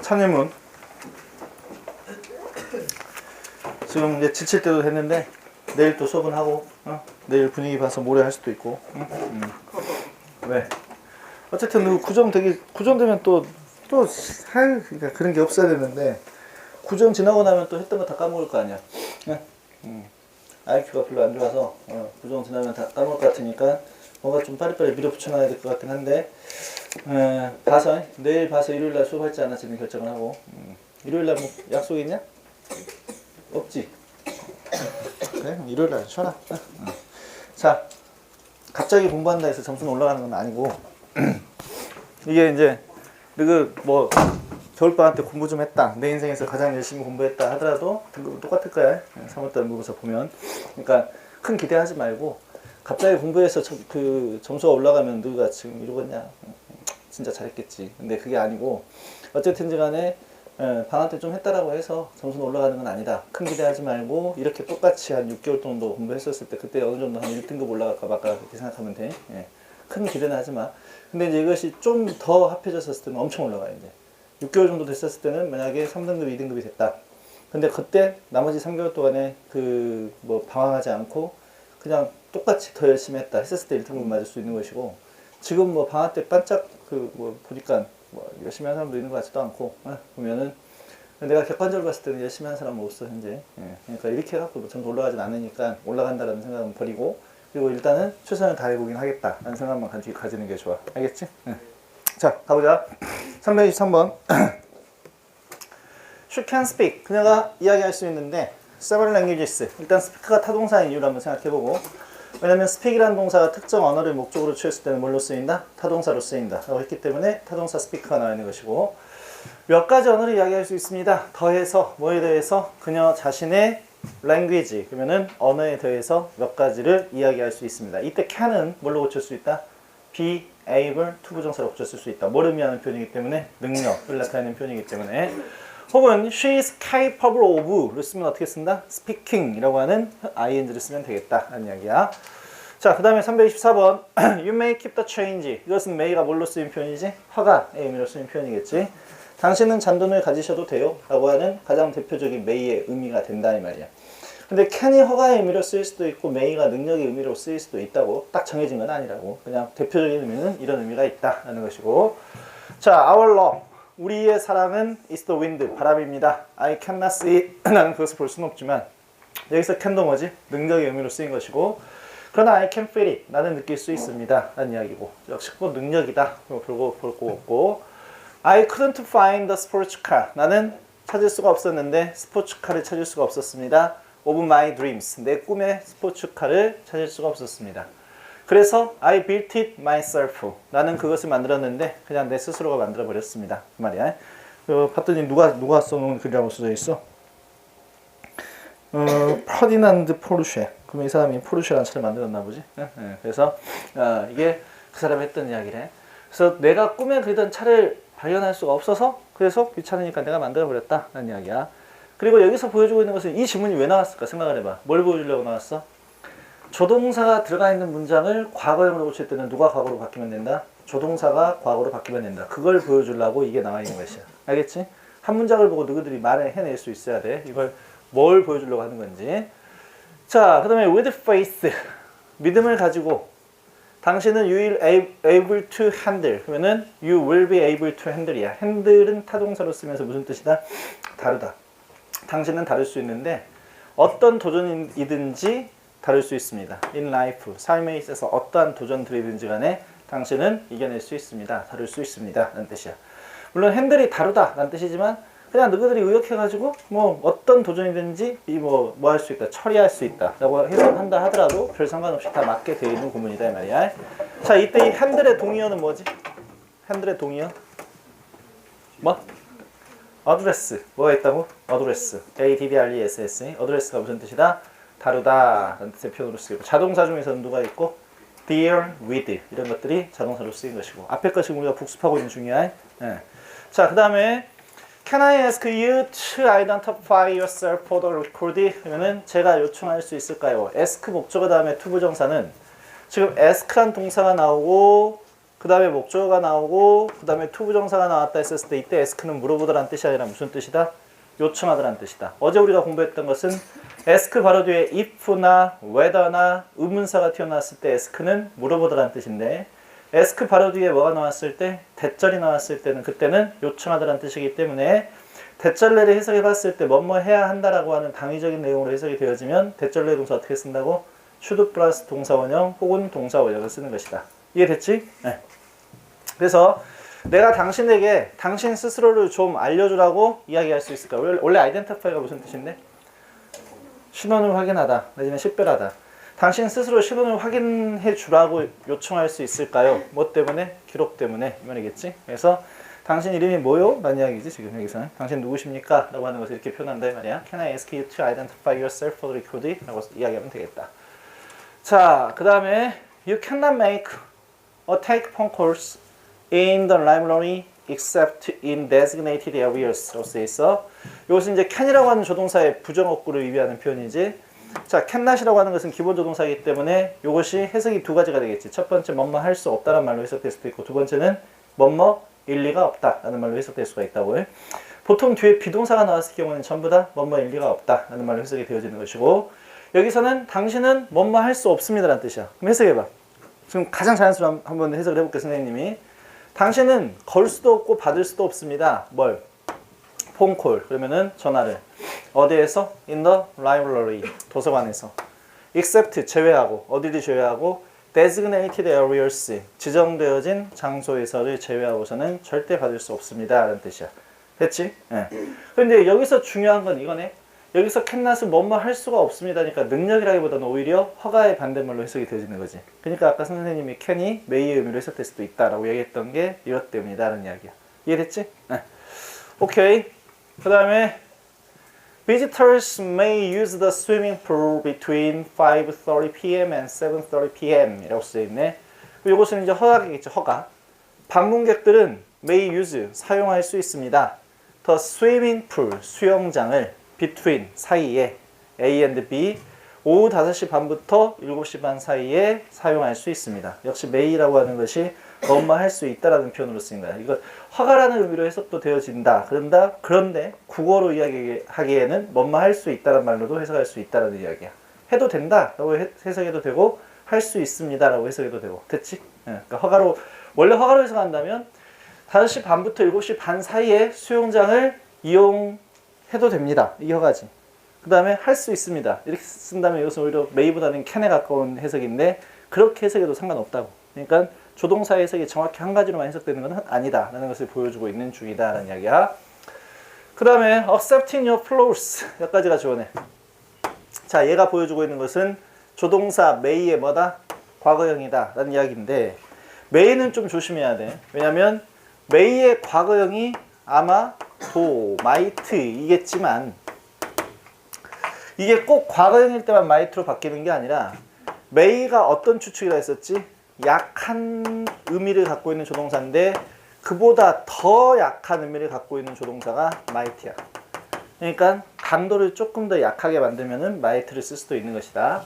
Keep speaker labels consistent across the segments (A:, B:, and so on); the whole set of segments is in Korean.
A: 창의문. 지금 이제 지칠 때도 됐는데 내일 또 수업은 하고, 내일 분위기 봐서 모레 할 수도 있고. 왜? 어쨌든 9점 되면 그러니까 그런 게 없어야 되는데 9점 지나고 나면 또 했던 거 다 까먹을 거 아니야. IQ가 별로 안 좋아서 9점 지나면 다 까먹을 것 같으니까 뭔가 좀 빨리빨리 밀어붙여놔야 될 것 같긴 한데 내일 봐서 일요일날 수업할지 안 할지는 결정을 하고. 일요일날 뭐 약속 있냐? 없지? 그래 일요일날 쉬어라. 자, 갑자기 공부한다 해서 점수는 올라가는 건 아니고 이게 이제 뭐 겨울방학 때 공부 좀 했다, 내 인생에서 가장 열심히 공부했다 하더라도 등급은 똑같을 거야. 3월달 모의고사 보면. 그러니까 큰 기대하지 말고 갑자기 공부해서 그 점수가 올라가면 너가 지금 이러겠냐, 진짜 잘했겠지. 근데 그게 아니고 어쨌든지 간에 방학 때 좀 했다라고 해서 점수는 올라가는 건 아니다. 큰 기대하지 말고 이렇게 똑같이 한 6개월 정도 공부했었을 때 그때 어느 정도 한 1등급 올라갈까 말까 그렇게 생각하면 돼. 큰 기대는 하지 마. 근데 이제 이것이 좀 더 합해졌을 때는 엄청 올라가요. 이제 6개월 정도 됐었을 때는 만약에 3등급, 2등급이 됐다. 근데 그때 나머지 3개월 동안에 뭐 방황하지 않고 그냥 똑같이 더 열심히 했다 했었을 때 1등급 맞을 수 있는 것이고, 지금 뭐 방학 때 반짝 뭐 보니까 뭐 열심히 하는 사람도 있는 것 같지도 않고, 보면은 내가 객관적으로 봤을 때는 열심히 하는 사람은 없어 현재. 그러니까 이렇게 해갖고 뭐 점수 올라가진 않으니까 올라간다라는 생각은 버리고, 그리고 일단은 최선을 다해보긴 하겠다라는 생각만 가지는 게 좋아. 알겠지? 자, 가보자. 323번. She can speak. 그녀가 이야기할 수 있는데 several languages. 일단 speak가 타동사인 이유를 한번 생각해보고, 왜냐면 speak이라는 동사가 특정 언어를 목적으로 취했을 때는 뭘로 쓰인다? 타동사로 쓰인다 라고 했기 때문에 타동사 speak가 나와 있는 것이고, 몇 가지 언어를 이야기할 수 있습니다. 더해서 뭐에 대해서? 그녀 자신의 language, 그러면은 언어에 대해서 몇 가지를 이야기할 수 있습니다. 이때 can은 뭘로 고칠 수 있다? be able to 부정사로 고쳤을 수 있다. 뭘 의미하는 표현이기 때문에, 능력을 나타내는 표현이기 때문에. 혹은 she is capable of를 쓰면 어떻게 쓴다? speaking 이라고 하는 ing를 쓰면 되겠다 라는 이야기야. 자, 그 다음에 324번. You may keep the change. 이것은 may가 뭘로 쓰인 표현이지? 허가의 의미로 쓰인 표현이겠지. 당신은 잔돈을 가지셔도 돼요 라고 하는 가장 대표적인 may의 의미가 된다 이 말이야. 근데 can이 허가의 의미로 쓰일 수도 있고 may가 능력의 의미로 쓰일 수도 있다고, 딱 정해진 건 아니라고. 그냥 대표적인 의미는 이런 의미가 있다라는 것이고. 자, our love, 우리의 사랑은 is the wind, 바람입니다. I cannot see it, 나는 그것을 볼 수는 없지만, 여기서 can도 뭐지? 능력의 의미로 쓰인 것이고, 그러나 I can feel it, 나는 느낄 수 있습니다 라는 이야기고, 역시 뭐 능력이다 볼 거 없고. I couldn't find the sports car, 나는 찾을 수가 없었는데 스포츠카를 찾을 수가 없었습니다. of my dreams, 내 꿈의 스포츠카를 찾을 수가 없었습니다. 그래서 I built it myself, 나는 그것을 만들었는데 그냥 내 스스로가 만들어 버렸습니다 그 말이야. 봤더니 누가 써놓은 글이라고 써져 있어? 퍼디난드 포르쉐. 그럼 이 사람이 포르쉐라는 차를 만들었나 보지. 그래서 이게 그 사람이 했던 이야기래. 그래서 내가 꿈에 그리던 차를 발견할 수가 없어서, 그래서 귀찮으니까 내가 만들어 버렸다라는 이야기야. 그리고 여기서 보여주고 있는 것은, 이 질문이 왜 나왔을까 생각을 해봐. 뭘 보여주려고 나왔어? 조동사가 들어가 있는 문장을 과거형으로 고칠 때는 누가 과거로 바뀌면 된다? 조동사가 과거로 바뀌면 된다. 그걸 보여주려고 이게 나와 있는 것이야. 알겠지? 한 문장을 보고 너희들이 말을 해낼 수 있어야 돼. 이걸 뭘 보여주려고 하는 건지. 자, 그 다음에 with faith, 믿음을 가지고 당신은 you will able to handle, 그러면은 you will be able to handle이야. handle은 타동사로 쓰면서 무슨 뜻이다? 다루다. 당신은 다룰 수 있는데 어떤 도전이든지 다룰 수 있습니다. in life, 삶에 있어서 어떠한 도전들이든지 간에 당신은 이겨낼 수 있습니다. 다룰 수 있습니다 라는 뜻이야. 물론 핸들이 다루다 라는 뜻이지만, 그냥 너희들이 의역해가지고 뭐 어떤 도전이든지 뭐 할 수 있다, 처리할 수 있다 라고 해석한다 하더라도 별 상관없이 다 맞게 되어 있는 구문이다 이 말이야. 자, 이때 이 핸들의 동의어는 뭐지? 핸들의 동의어 뭐? address. 뭐가 있다고? address. address. address가 무슨 뜻이다? 다루다 라는 뜻의 표현으로 쓰이고, 자동사 중에서는 누가 있고? deal with, 이런 것들이 자동사로 쓰인 것이고, 앞에 거 지금 우리가 복습하고 있는 중이야. 자, 그 다음에 Can I ask you to identify yourself for the record? 그러면은 제가 요청할 수 있을까요? ask 목적어 다음에 to 부정사는 지금 ask란 동사가 나오고 그 다음에 목적어가 나오고 그 다음에 to 부정사가 나왔다 했었을 때 이때 ask는 물어보다라는 뜻이 아니라 무슨 뜻이다? 요청하다라는 뜻이다. 어제 우리가 공부했던 것은 ask 바로 뒤에 if나 whether나 의문사가 튀어나왔을 때 ask는 물어보다라는 뜻인데 ask 바로 뒤에 뭐가 나왔을 때 대절이 나왔을 때는 그때는 요청하다라는 뜻이기 때문에 대절례를 해석해 봤을 때 뭐뭐 해야 한다라고 하는 당위적인 내용으로 해석이 되어지면 대절례 동사 어떻게 쓴다고? should 플러스 동사원형 혹은 동사원형을 쓰는 것이다. 이해됐지? 네. 그래서 내가 당신에게 당신 스스로를 좀 알려주라고 이야기할 수 있을까? 원래 identify가 무슨 뜻인데? 신원을 확인하다 내지는 식별하다. 당신 스스로 신원을 확인해 주라고 요청할 수 있을까요? 뭐 때문에? 기록 때문에 이 말이겠지? 그래서 당신 이름이 뭐요? 라는 이야기지 지금 여기서는. 당신 누구십니까? 라고 하는 것을 이렇게 표현한다 이 말이야. Can I ask you to identify yourself for the record? 라고 이야기하면 되겠다. 자, 그 다음에 You cannot make or take phone calls in the library except in designated areas 라고 써 있어. 이것은 이제 can이라고 하는 조동사의 부정어구를 의미하는 표현이지. 자, cannot이라고 하는 것은 기본 조동사이기 때문에 이것이 해석이 두 가지가 되겠지. 첫 번째 뭐뭐 할 수 없다는 말로 해석될 수도 있고 두 번째는 뭐뭐 일리가 없다라는 말로 해석될 수가 있다고 해. 보통 뒤에 비동사가 나왔을 경우는 전부 다 뭐뭐 일리가 없다라는 말로 해석이 되어지는 것이고 여기서는 당신은 뭐뭐 할 수 없습니다라는 뜻이야. 그럼 해석해봐. 지금 가장 자연스러운 한번 해석을 해볼게요. 선생님이. 당신은 걸 수도 없고 받을 수도 없습니다. 뭘? 폰콜. 그러면은 전화를. 어디에서? In the library. 도서관에서. Except 제외하고. 어디를 제외하고? Designated areas. 지정되어진 장소에서를 제외하고서는 절대 받을 수 없습니다. 라는 뜻이야. 됐지? 네. 근데 여기서 중요한 건 이거네. 여기서 캔낫은 뭐뭐 할 수가 없습니다니까 능력이라기보다는 오히려 허가의 반대말로 해석이 되어지는 거지. 그러니까 아까 선생님이 캔이 메이의 의미로 해석될 수도 있다라고 얘기했던 게 이것 때문이다라는 이야기야. 이해됐지? 네. 오케이. 그 다음에 Visitors may use the swimming pool between 5:30 p.m. and 7:30 p.m. 이라고 쓰여있네. 이것은 이제 허가겠죠. 허가. 방문객들은 may use, 사용할 수 있습니다. The swimming pool, 수영장을 between, 사이에 A and B, 오후 5시 반부터 7시 반 사이에 사용할 수 있습니다. 역시 may라고 하는 것이 뭐뭐 할 수 있다라는 표현으로 쓰인 거야. 이거 허가라는 의미로 해석도 되어진다. 그런데 국어로 이야기하기에는 뭐뭐 할 수 있다는 말로도 해석할 수 있다라는 이야기야. 해도 된다라고 해석해도 되고 할 수 있습니다라고 해석해도 되고. 됐지? 그러니까 허가로 원래 허가로 해석한다면 5시 반부터 7시 반 사이에 수영장을 이용해도 됩니다. 이 허가지. 그 다음에 할 수 있습니다. 이렇게 쓴다면 이것은 오히려 may보다는 can에 가까운 해석인데 그렇게 해석해도 상관없다고. 그러니까 조동사 해석이 정확히 한 가지로만 해석되는 건 아니다 라는 것을 보여주고 있는 중이다 라는 이야기야. 그 다음에 accepting your flaws 여기까지가 좋으네. 자, 얘가 보여주고 있는 것은 조동사 may의 뭐다? 과거형이다 라는 이야기인데 may는 좀 조심해야 돼. 왜냐면 may의 과거형이 아마 도, might 이겠지만 이게 꼭 과거형일 때만 might로 바뀌는 게 아니라 may가 어떤 추측이라 했었지? 약한 의미를 갖고 있는 조동사인데 그보다 더 약한 의미를 갖고 있는 조동사가 might야. 그러니까 강도를 조금 더 약하게 만들면은 might를 쓸 수도 있는 것이다.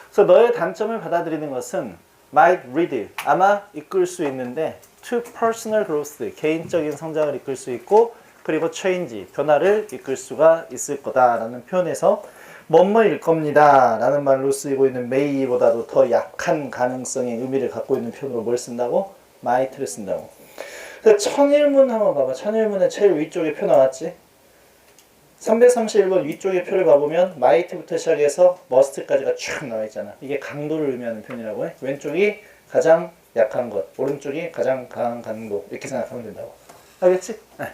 A: 그래서 너의 단점을 받아들이는 것은 might lead, 아마 이끌 수 있는데 to personal growth, 개인적인 성장을 이끌 수 있고 그리고 change, 변화를 이끌 수가 있을 거다라는 표현에서 뭐뭐일 겁니다 라는 말로 쓰이고 있는 may보다도 더 약한 가능성의 의미를 갖고 있는 표현으로 뭘 쓴다고? might를 쓴다고. 천일문 한번 봐봐. 천일문의 제일 위쪽에 표 나왔지? 331번 위쪽에 표를 봐보면 might부터 시작해서 must까지가 쭉 나와 있잖아. 이게 강도를 의미하는 표현이라고 해. 왼쪽이 가장 약한 것, 오른쪽이 가장 강한 강도 이렇게 생각하면 된다고. 알겠지? 네.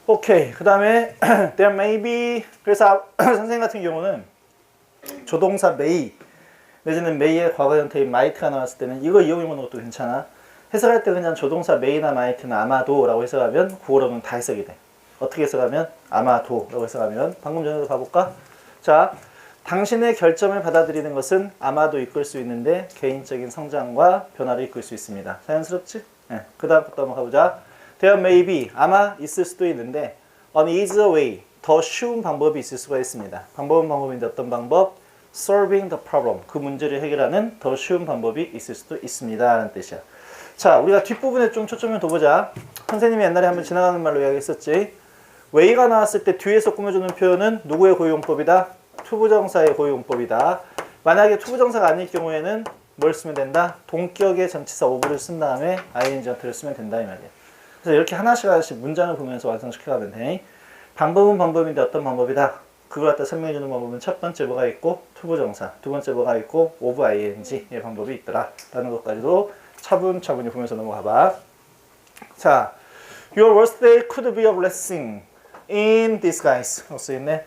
A: 오케이. 그 다음에 there may be, 그래서 선생님 같은 경우는 조동사 may 내지는 may의 과거 형태인 might가 나왔을 때는 이거 이용해보는 것도 괜찮아. 해석할 때 그냥 조동사 may나 might는 아마도 라고 해석하면 국어로는 다 해석이 돼. 어떻게 해석하면? 아마도 라고 해석하면 방금 전에도 가볼까? 자, 당신의 결정을 받아들이는 것은 아마도 이끌 수 있는데 개인적인 성장과 변화를 이끌 수 있습니다. 자연스럽지? 네. 그 다음부터 한번 가보자. There may be, 아마 있을 수도 있는데 an easier way, 더 쉬운 방법이 있을 수가 있습니다. 방법은 방법인데 어떤 방법? Solving the problem, 그 문제를 해결하는 더 쉬운 방법이 있을 수도 있습니다 라는 뜻이야. 자, 우리가 뒷부분에 좀 초점을 둬보자. 선생님이 옛날에 한번 지나가는 말로 이야기했었지. way가 나왔을 때 뒤에서 꾸며주는 표현은 누구의 고유용법이다? 투부정사의 고유용법이다. 만약에 투부정사가 아닐 경우에는 뭘 쓰면 된다? 동격의 전치사 ove를 쓴 다음에 ing 전태를 쓰면 된다 이 말이야. 그래서 이렇게 하나씩 하나씩 문장을 보면서 완성시켜가면 돼. 방법은 방법인데 어떤 방법이다? 그걸 갖다 설명해주는 방법은 첫 번째 뭐가 있고 투부정사, 두 번째 뭐가 있고 of ing의 방법이 있더라 라는 것까지도 차분차분히 보면서 넘어가봐. 자, Your worst day could be a blessing in disguise. 쓰여있네.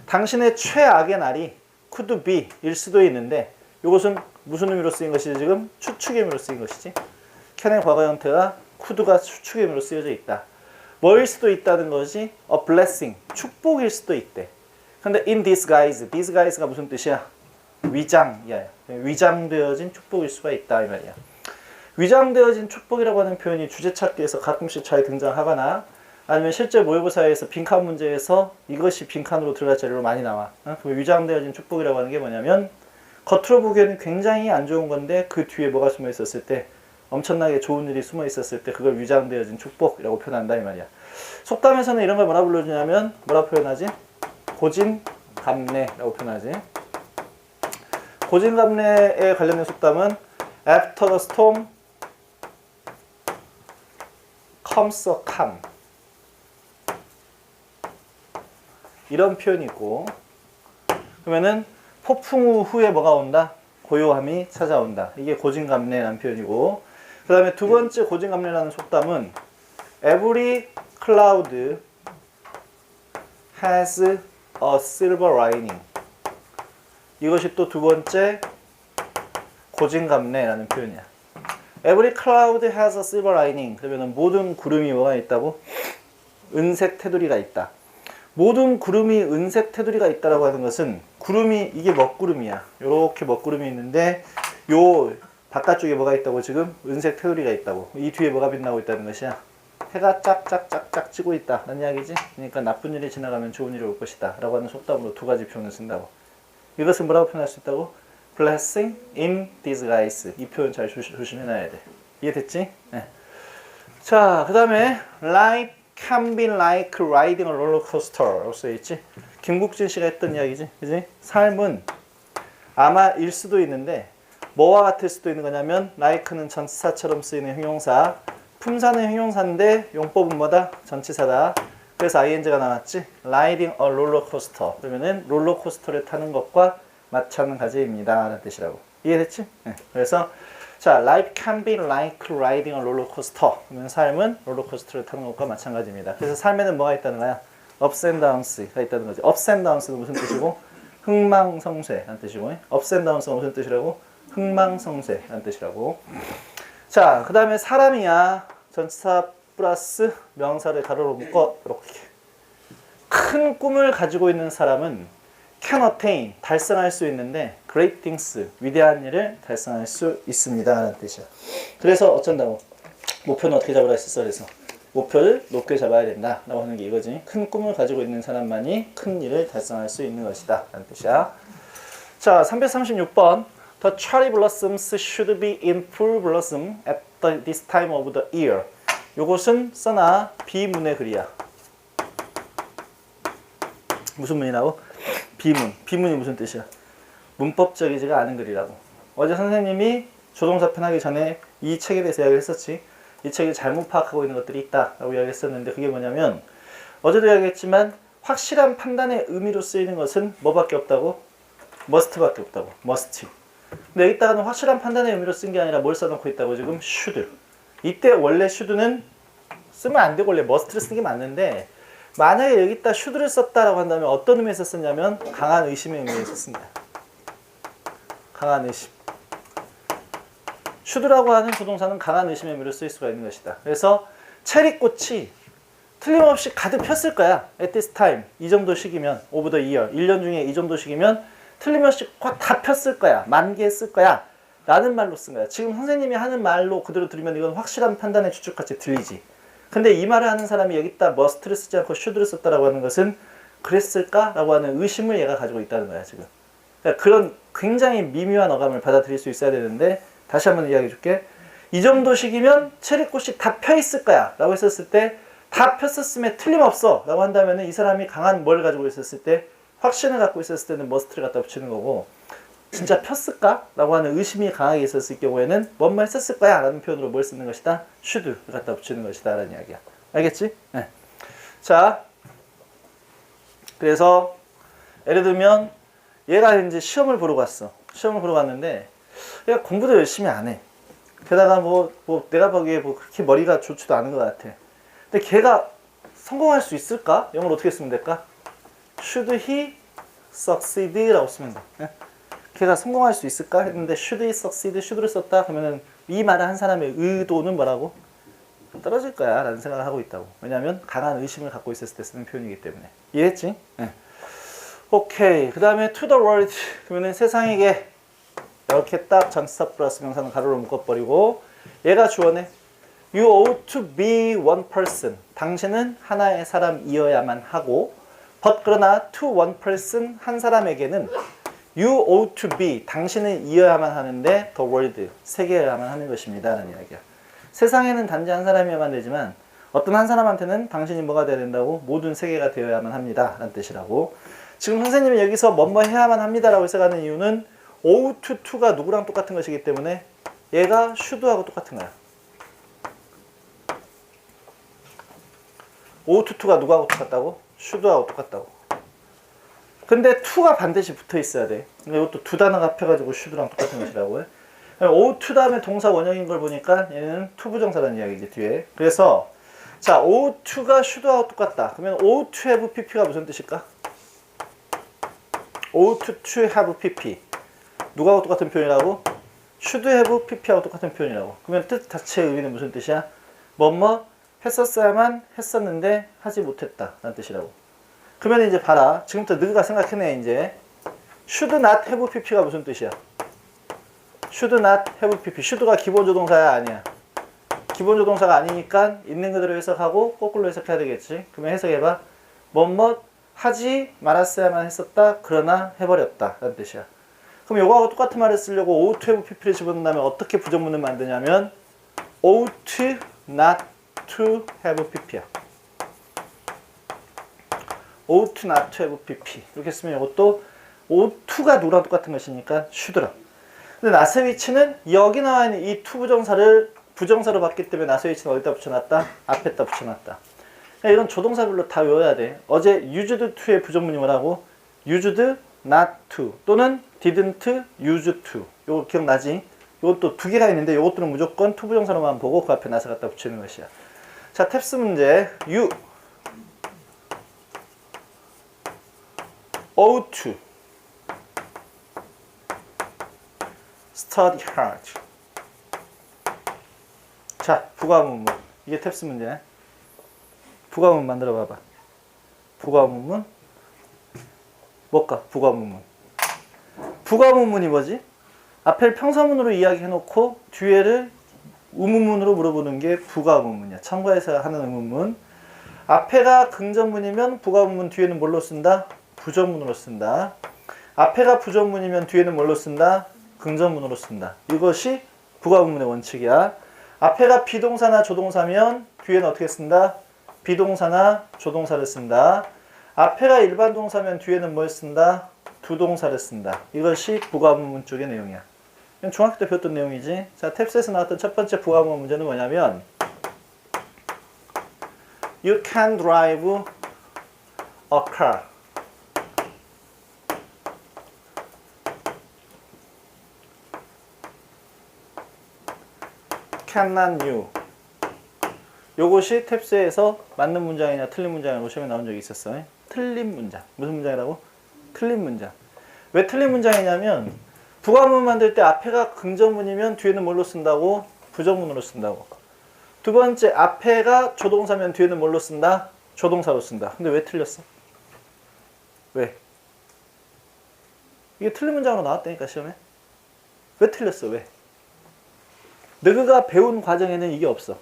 A: 당신의 최악의 날이 could be 일 수도 있는데 이것은 무슨 의미로 쓰인 것이지 지금? 추측의 의미로 쓰인 것이지. can의 과거 형태가 could가 추측의 의미로 쓰여져 있다. 뭐일 수도 있다는 것이 a blessing, 축복일 수도 있대. 근데 in disguise, disguise가 무슨 뜻이야? 위장이야. 위장되어진 축복일 수가 있다 이 말이야. 위장되어진 축복이라고 하는 표현이 주제 찾기에서 가끔씩 잘 등장하거나 아니면 실제 모의고사에서 빈칸 문제에서 이것이 빈칸으로 들어갈 자리로 많이 나와. 위장되어진 축복이라고 하는 게 뭐냐면 겉으로 보기에는 굉장히 안 좋은 건데 그 뒤에 뭐가 숨어 있었을 때 엄청나게 좋은 일이 숨어 있었을 때 그걸 위장되어진 축복이라고 표현한다 이 말이야. 속담에서는 이런 걸 뭐라 불러주냐면 뭐라 표현하지? 고진감래라고 표현하지. 고진감래에 관련된 속담은 After the storm comes a calm 이런 표현이 있고 그러면은 폭풍 후에 뭐가 온다? 고요함이 찾아온다. 이게 고진감래라는 표현이고 그 다음에 두 번째 고진감래라는 속담은 Every cloud has a silver lining. 이것이 또 두 번째 고진감래라는 표현이야. Every cloud has a silver lining. 그러면 모든 구름이 뭐가 있다고? 은색 테두리가 있다. 모든 구름이 은색 테두리가 있다라고 하는 것은 구름이 이게 먹구름이야. 이렇게 먹구름이 있는데 요 바깥쪽에 뭐가 있다고 지금? 은색 테두리가 있다고. 이 뒤에 뭐가 빛나고 있다는 것이야. 해가 짝짝짝짝 찌고 있다 라는 이야기지. 그러니까 나쁜 일이 지나가면 좋은 일이 올 것이다 라고 하는 속담으로 두 가지 표현을 쓴다고. 이것은 뭐라고 표현할 수 있다고? Blessing in disguise. 이 표현 잘 조심해놔야 돼. 이해됐지? 네. 자, 그 다음에 Life can be like riding a roller coaster 라고 써있지. 김국진 씨가 했던 이야기지. 그지? 삶은 아마 일 수도 있는데 뭐와 같을 수도 있는 거냐면 like는 전치사처럼 쓰이는 형용사, 품사는 형용사인데 용법은 뭐다? 전치사다. 그래서 ing가 나왔지. Riding a roller coaster. 그러면은 롤러코스터를 타는 것과 마찬가지입니다 라는 뜻이라고. 이해됐지? 네. 그래서 자, life can be like riding a roller coaster. 그러면 삶은 롤러코스터를 타는 것과 마찬가지입니다. 그래서 삶에는 뭐가 있다는 거야? ups and downs가 있다는 거지. ups and downs는 무슨 뜻이고? 흥망성쇠라는 뜻이고. ups and downs가 무슨 뜻이라고? 흥망성쇠라는 뜻이라고. 자, 그 다음에 사람이야. 전치사 플러스 명사를 가로로 묶어 이렇게. 큰 꿈을 가지고 있는 사람은 can attain, 달성할 수 있는데 great things, 위대한 일을 달성할 수 있습니다 라는 뜻이야. 그래서 어쩐다고? 목표는 어떻게 잡으라 했었어? 그래서 목표를 높게 잡아야 된다 라고 하는 게 이거지. 큰 꿈을 가지고 있는 사람만이 큰 일을 달성할 수 있는 것이다 라는 뜻이야. 자, 336번 The cherry blossoms should be in full blossom at this time of the year. 요것은 써나 비문의 글이야. 무슨 문이라고? 비문. 비문이 무슨 뜻이야? 문법적이지가 않은 글이라고. 어제 선생님이 조동사 편하기 전에 이 책에 대해서 이야기를 했었지. 이 책이 잘못 파악하고 있는 것들이 있다라고 이야기했었는데 그게 뭐냐면 어제도 이야기했지만 확실한 판단의 의미로 쓰이는 것은 뭐밖에 없다고? must밖에 없다고. must. 근데 여기다가는 확실한 판단의 의미로 쓴 게 아니라 뭘 써놓고 있다고 지금? should. 이때 원래 should는 쓰면 안 되고 원래 must를 쓰는 게 맞는데 만약에 여기다 should를 썼다라고 한다면 어떤 의미에서 썼냐면 강한 의심의 의미에서 쓴다. 강한 의심. should라고 하는 조동사는 강한 의심의 의미로 쓰일 수가 있는 것이다. 그래서 체리꽃이 틀림없이 가득 폈을 거야. at this time. 이 정도 시기면 of the year. 1년 중에 이 정도 시기면 틀림없이 다 폈을 거야. 만개했을 거야. 라는 말로 쓴 거야. 지금 선생님이 하는 말로 그대로 들으면 이건 확실한 판단의 추측같이 들리지. 근데 이 말을 하는 사람이 여기다 must를 쓰지 않고 should를 썼다라고 하는 것은 그랬을까라고 하는 의심을 얘가 가지고 있다는 거야 지금. 그러니까 그런 굉장히 미묘한 어감을 받아들일 수 있어야 되는데 다시 한번 이야기해 줄게. 이 정도씩이면 체리꽃이 다 펴 있을 거야 라고 했었을 때 다 폈었음에 틀림없어 라고 한다면 이 사람이 강한 뭘 가지고 있었을 때 확신을 갖고 있었을 때는 머스트를 갖다 붙이는 거고 진짜 폈을까? 라고 하는 의심이 강하게 있었을 경우에는 뭐뭐 했었을 거야 라는 표현으로 뭘 쓰는 것이다? should를 갖다 붙이는 것이다 라는 이야기야. 알겠지? 네. 자, 그래서 예를 들면 얘가 이제 시험을 보러 갔어. 시험을 보러 갔는데 얘가 공부도 열심히 안 해. 게다가 뭐 내가 보기에 뭐 그렇게 머리가 좋지도 않은 것 같아. 근데 걔가 성공할 수 있을까? 영어로 어떻게 쓰면 될까? Should he succeed? 라고 쓰면 돼. 걔가 성공할 수 있을까? 했는데 should he succeed? should를 썼다? 그러면은 이 말을 한 사람의 의도는 뭐라고? 떨어질 거야 라는 생각을 하고 있다고. 왜냐하면 강한 의심을 갖고 있었을 때 쓰는 표현이기 때문에. 이해했지? 네. 오케이. 그 다음에 to the world. 그러면은 세상에게 이렇게 딱 전치사 플러스 명사는 가로로 묶어버리고 얘가 주어네. You ought to be one person. 당신은 하나의 사람이어야만 하고 but 그러나 to one person 한 사람에게는 You ought to be 당신은 이어야만 하는데 the world 세계여야만 하는 것입니다 라는 이야기야. 세상에는 단지 한 사람이어야만 되지만 어떤 한 사람한테는 당신이 뭐가 되어야 된다고? 모든 세계가 되어야만 합니다 라는 뜻이라고. 지금 선생님이 여기서 뭐뭐 해야만 합니다 라고 해석하는 이유는 ought to가 누구랑 똑같은 것이기 때문에 얘가 should하고 똑같은 거야. ought to가 누구하고 똑같다고? should하고 똑같다고. 근데 to가 반드시 붙어 있어야 돼. 이것도 두 단어가 합해가지고 should랑 똑같은 것이라고 해. ought to 다음에 동사 원형인 걸 보니까 얘는 to 부정사라는 이야기지 뒤에. 그래서 자 ought to가 should하고 똑같다. 그러면 ought to have pp가 무슨 뜻일까? ought to have pp 누구하고 똑같은 표현이라고? should have pp하고 똑같은 표현이라고. 그러면 뜻 자체의 의미는 무슨 뜻이야? 뭐뭐 했었어야만 했었는데 하지 못했다 라는 뜻이라고. 그러면 이제 봐라. 지금부터 너가 생각해내. 이제 should not have pp가 무슨 뜻이야? should not have pp. should가 기본조동사야 아니야? 기본조동사가 아니니까 있는 그대로 해석하고 거꾸로 해석해야 되겠지. 그러면 해석해봐. 뭐뭐 하지 말았어야만 했었다. 그러나 해버렸다 라는 뜻이야. 그럼 요거하고 똑같은 말을 쓰려고 ought to have pp를 집어넣는다면 어떻게 부정문을 만드냐면 ought not to have pp야. ought not to have pp 이렇게 쓰면 이것도 ought to가 누구랑 똑같은 것이니까 should랑. 근데 not의 위치는 여기 나와 있는 이 to 부정사를 부정사로 봤기 때문에 not의 위치는 어디다 붙여놨다? 앞에다 붙여놨다. 이런 조동사별로 다 외워야 돼. 어제 used to의 부정문이 뭐라고? used not to 또는 didn't use to. 요거 기억나지? 요것도 두 개가 있는데 요것들은 무조건 to 부정사로만 보고 그 앞에 not을 갖다 붙이는 것이야. 자, 탭스 문제. You ought to study hard. 자, 부가문문. 이게 탭스 문제. 부가문 만들어 봐봐. 부가문문 뭘까? 부가문문. 부가문문이 뭐지? 앞에 평서문으로 이야기해놓고 뒤에를 의문문으로 물어보는 게 부가문문이야. 참고해서 하는 의문문. 앞에가 긍정문이면 부가문문 뒤에는 뭘로 쓴다? 부정문으로 쓴다. 앞에가 부정문이면 뒤에는 뭘로 쓴다? 긍정문으로 쓴다. 이것이 부가문문의 원칙이야. 앞에가 비동사나 조동사면 뒤에는 어떻게 쓴다? 비동사나 조동사를 쓴다. 앞에가 일반 동사면 뒤에는 뭘 쓴다? 두 동사를 쓴다. 이것이 부가문문 쪽의 내용이야. 중학교 때 배웠던 내용이지. 자, 탭스에서 나왔던 첫 번째 부가문문 문제는 뭐냐면 You can drive a car. Cannot you. 요것이 탭스에서 맞는 문장이냐 틀린 문장이냐고 시험에 나온 적이 있었어. 틀린 문장. 무슨 문장이라고? 틀린 문장. 왜 틀린 문장이냐면 부가문 만들 때 앞에가 긍정문이면 뒤에는 뭘로 쓴다고? 부정문으로 쓴다고. 두 번째, 앞에가 조동사면 뒤에는 뭘로 쓴다? 조동사로 쓴다. 근데 왜 틀렸어? 왜? 이게 틀린 문장으로 나왔다니까 시험에. 왜 틀렸어? 왜? 너가 배운 과정에는 이게 없어.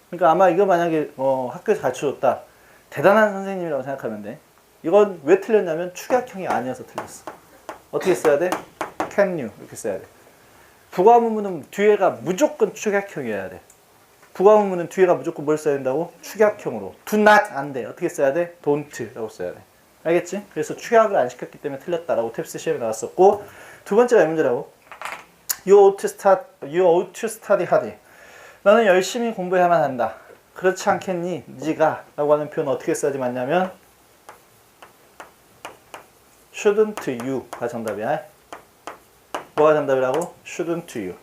A: 그러니까 아마 이거 만약에 학교에서 가르쳐줬다. 대단한 선생님이라고 생각하면 돼. 이건 왜 틀렸냐면 축약형이 아니어서 틀렸어. 어떻게 써야 돼? Can you 이렇게 써야 돼. 부가문문은 뒤에가 무조건 축약형이어야 돼. 부가문문은 뒤에가 무조건 뭘 써야 된다고? 축약형으로. do not 안 돼. 어떻게 써야 돼? don't라고 써야 돼. 알겠지? 그래서 축약을 안 시켰기 때문에 틀렸다라고 탭스 시험에 나왔었고, 두 번째가 이 문제라고. You ought to study hard. 너는 열심히 공부해야만 한다. 그렇지 않겠니? 네가 라고 하는 표현 어떻게 써야지 맞냐면 shouldn't you가 정답이야. 뭐가 정답이라고? shouldn't you.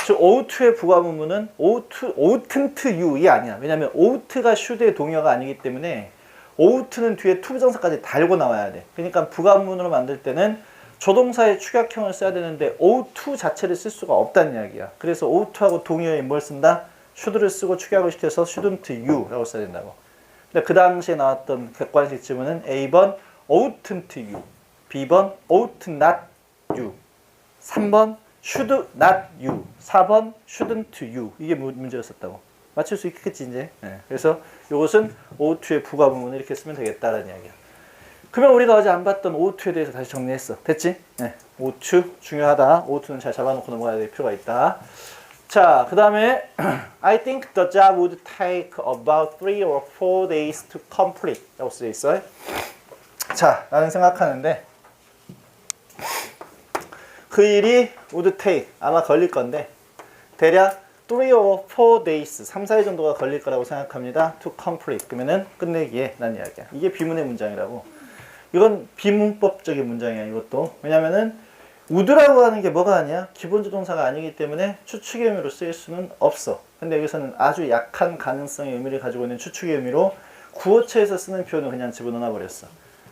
A: 즉 oughto의 부가문문은 oughtn't you이 아니야. 왜냐면 ought가 should의 동의어가 아니기 때문에 ought는 뒤에 to 부정사까지 달고 나와야 돼. 그러니까 부가문문으로 만들 때는 조동사의 축약형을 써야 되는데 ought to 자체를 쓸 수가 없다는 이야기야. 그래서 ought to하고 동의어에 뭘 쓴다? should를 쓰고 축약을 시켜서 shouldn't you라고 써야 된다고. 근데 그 당시에 나왔던 객관식 지문은 A번 oughtn't you, B번 ought not you, 3번 should not you, 4번 shouldn't you. 이게 문제였었다고. 맞출 수 있겠지 이제. 네. 그래서 이것은 ought to의 부가문문을 이렇게 쓰면 되겠다라는 이야기야. 그러면 우리가 어제 안 봤던 ought to에 대해서 다시 정리했어. 됐지? 네. ought to 중요하다. ought to는 잘 잡아놓고 넘어가야 될 필요가 있다. 자, 그 다음에 I think the job would take about 3 or 4 days to complete 라고 쓰여 있어요. 자, 나는 생각하는데 그 일이 would take 아마 걸릴 건데 대략 3 or 4 days 3, 4일 정도가 걸릴 거라고 생각합니다. to complete 그러면은 끝내기에 라는 이야기야. 이게 비문의 문장이라고. 이건 비문법적인 문장이야 이것도. 왜냐면은 would라고 하는 게 뭐가 아니야? 기본조동사가 아니기 때문에 추측의 의미로 쓰일 수는 없어. 근데 여기서는 아주 약한 가능성의 의미를 가지고 있는 추측의 의미로 구어체에서 쓰는 표현을 그냥 집어넣어 버렸어.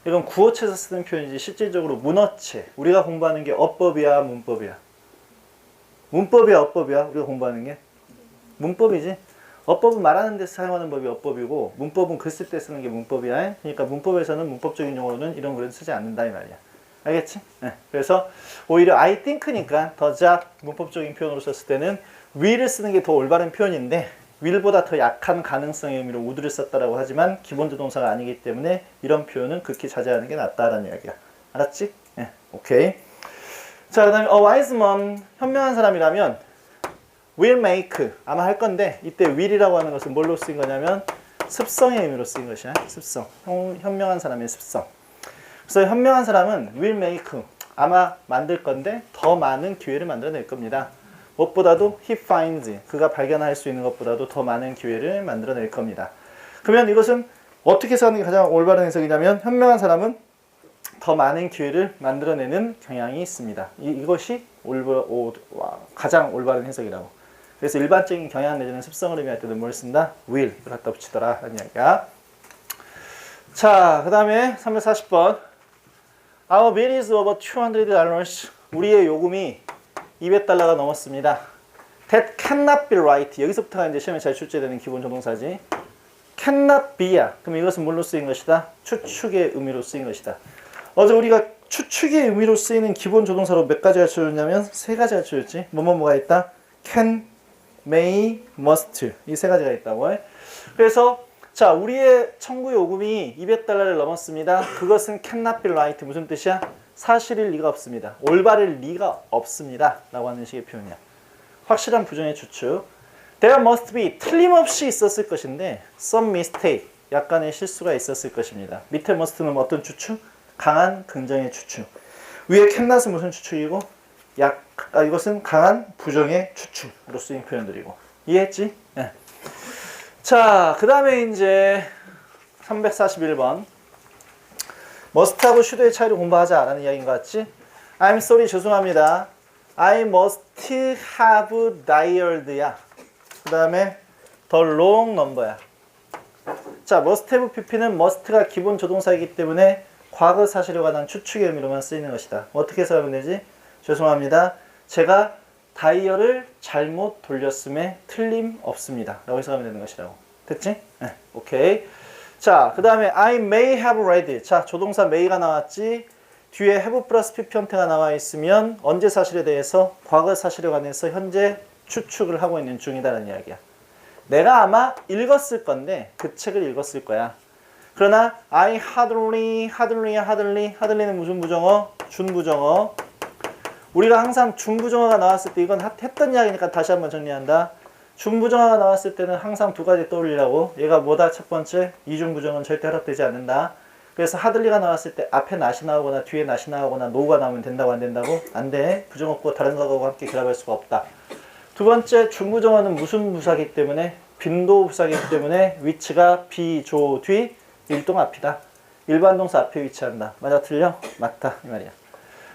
A: 이건 구어체에서 쓰는 표현이지 실질적으로 문어체. 우리가 공부하는 게 어법이야 문법이야? 문법이야 어법이야? 우리가 공부하는 게? 문법이지. 어법은 말하는 데 사용하는 법이 어법이고 문법은 글 쓸 때 쓰는 게 문법이야. 그러니까 문법에서는 문법적인 용어로는 이런 글은 쓰지 않는다 이 말이야. 알겠지? 네. 그래서 오히려 I think니까 더 job 문법적인 표현으로 썼을 때는 will을 쓰는 게 더 올바른 표현인데 will보다 더 약한 가능성의 의미로 would를 썼다라고 하지만 기본조동사가 아니기 때문에 이런 표현은 극히 자제하는 게 낫다라는 이야기야. 알았지? 네. 오케이. 자, 그 다음에 a wise man 현명한 사람이라면 will make 아마 할 건데 이때 will이라고 하는 것은 뭘로 쓰인 거냐면 습성의 의미로 쓰인 것이야. 습성. 현명한 사람의 습성. 그래서 현명한 사람은 will make 아마 만들 건데 더 많은 기회를 만들어낼 겁니다. 무엇보다도 he finds 그가 발견할 수 있는 것보다도 더 많은 기회를 만들어낼 겁니다. 그러면 이것은 어떻게 해석하는 게 가장 올바른 해석이냐면 현명한 사람은 더 많은 기회를 만들어내는 경향이 있습니다. 이것이 가장 올바른 해석이라고. 그래서 일반적인 경향 내지는 습성을 의미할 때도 뭘 쓴다? will을 갖다 붙이더라 라는 이야기야. 자, 그 다음에 340번 Our bill is over $200. 우리의 요금이 $200가 넘었습니다. That cannot be right. 여기서부터가 이제 시험에 잘 출제되는 기본 조동사지. Cannot be야. 그럼 이것은 뭘로 쓰인 것이다? 추측의 의미로 쓰인 것이다. 어제 우리가 추측의 의미로 쓰이는 기본 조동사로 몇 가지 가르쳐줬냐면 세 가지 가르쳐줬지. 뭐가 있다? Can, may, must. 이 세 가지가 있다고 해. 그래서 자, 우리의 청구 요금이 $200를 넘었습니다. 그것은 cannot be right. 무슨 뜻이야? 사실일 리가 없습니다. 올바를 리가 없습니다. 라고 하는 식의 표현이야. 확실한 부정의 추측. There must be. 틀림없이 있었을 것인데 some mistake. 약간의 실수가 있었을 것입니다. 밑에 must는 어떤 추측? 강한 긍정의 추측. 위에 cannot은 무슨 추측이고? 이것은 강한 부정의 추측으로 쓰인 표현들이고. 이해했지? 네. 자, 그 다음에 이제 341번 must하고 should의 차이를 공부하자라는 이야기인 것 같지? I'm sorry, 죄송합니다. I must have dialed야. 그 다음에 the wrong number야. 자, must have pp는 must가 기본 조동사이기 때문에 과거 사실에 관한 추측의 의미로만 쓰이는 것이다. 어떻게 해석하면 되지? 죄송합니다. 제가 다이얼을 잘못 돌렸음에 틀림없습니다. 라고 해석하면 되는 것이라고. 됐지? 네, 오케이. 자, 그 다음에 I may have read. 자, 조동사 may가 나왔지. 뒤에 have 플러스 pp 형태가 나와 있으면 언제 사실에 대해서 과거 사실에 관해서 현재 추측을 하고 있는 중이다라는 이야기야. 내가 아마 읽었을 건데 그 책을 읽었을 거야. 그러나 I hardly는 무슨 부정어? 준부정어. 우리가 항상 중부정화가 나왔을 때 이건 했던 이야기니까 다시 한번 정리한다. 중부정화가 나왔을 때는 항상 두 가지 떠올리라고. 얘가 뭐다? 첫 번째, 이중부정은 절대 허락되지 않는다. 그래서 하들리가 나왔을 때 앞에 낫이 나오거나 뒤에 낫이 나오거나 노가 나오면 된다고 안 된다고? 안 돼. 부정 없고 다른 거하고 함께 결합할 수가 없다. 두 번째, 중부정화는 무슨 부사기 때문에? 빈도 부사기 때문에 위치가 비조 뒤 일동 앞이다. 일반 동사 앞에 위치한다. 맞아 틀려? 맞다 이 말이야.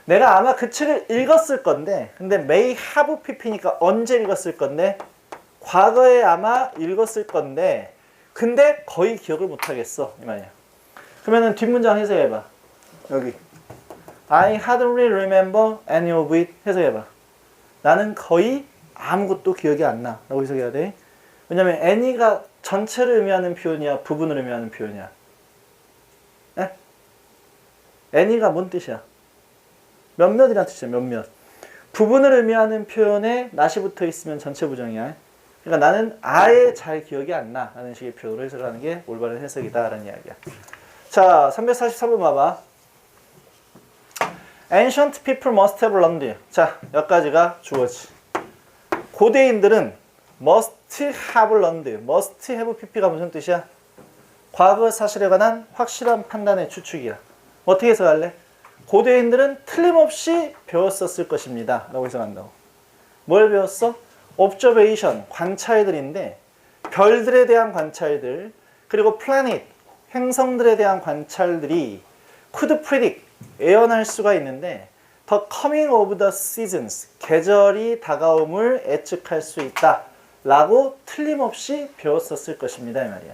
A: 내가 아마 그 책을 읽었을 건데 근데 may have pp니까 언제 읽었을 건데 과거에 아마 읽었을 건데 근데 거의 기억을 못하겠어 이 말이야. 그러면은 뒷문장 해석해봐. 여기 I hardly remember any of it 해석해봐. 나는 거의 아무것도 기억이 안 나 라고 해석해야 돼. 왜냐면 any가 전체를 의미하는 표현이야 부분을 의미하는 표현이야. 에? any가 뭔 뜻이야? 몇몇이란 뜻이야 몇몇. 부분을 의미하는 표현에 not이 붙어 있으면 전체 부정이야. 그러니까 나는 아예 잘 기억이 안 나 라는 식의 표현으로 해석하는 게 올바른 해석이다 라는 이야기야. 자 343번 봐봐. Ancient people must have learned. 자 여기까지가 주어지. 고대인들은 must have learned. must have pp가 무슨 뜻이야? 과거 사실에 관한 확실한 판단의 추측이야. 어떻게 해석할래? 고대인들은 틀림없이 배웠었을 것입니다 라고 해석한다고. 뭘 배웠어? observation, 관찰들인데 별들에 대한 관찰들 그리고 planet, 행성들에 대한 관찰들이 could predict, 예언할 수가 있는데 the coming of the seasons, 계절이 다가옴을 예측할 수 있다 라고 틀림없이 배웠었을 것입니다 이 말이야.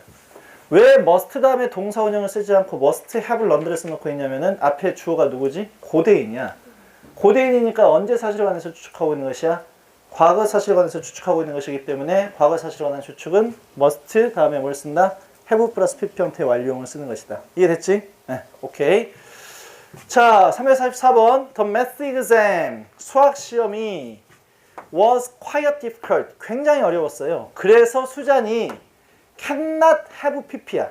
A: 왜 must 다음에 동사 원형을 쓰지 않고 must have learned를 써놓고 있냐면은 앞에 주어가 누구지? 고대인이야. 고대인이니까 언제 사실에 관해서 추측하고 있는 것이야? 과거 사실에 관해서 추측하고 있는 것이기 때문에 과거 사실에 관한 추측은 must 다음에 뭘 쓴다? have 플러스 pp 형태의 완료형을 쓰는 것이다. 이해됐지? 네, 오케이. 자, 344번 The math exam, 수학 시험이 was quite difficult, 굉장히 어려웠어요. 그래서 수잔이 cannot have pp야.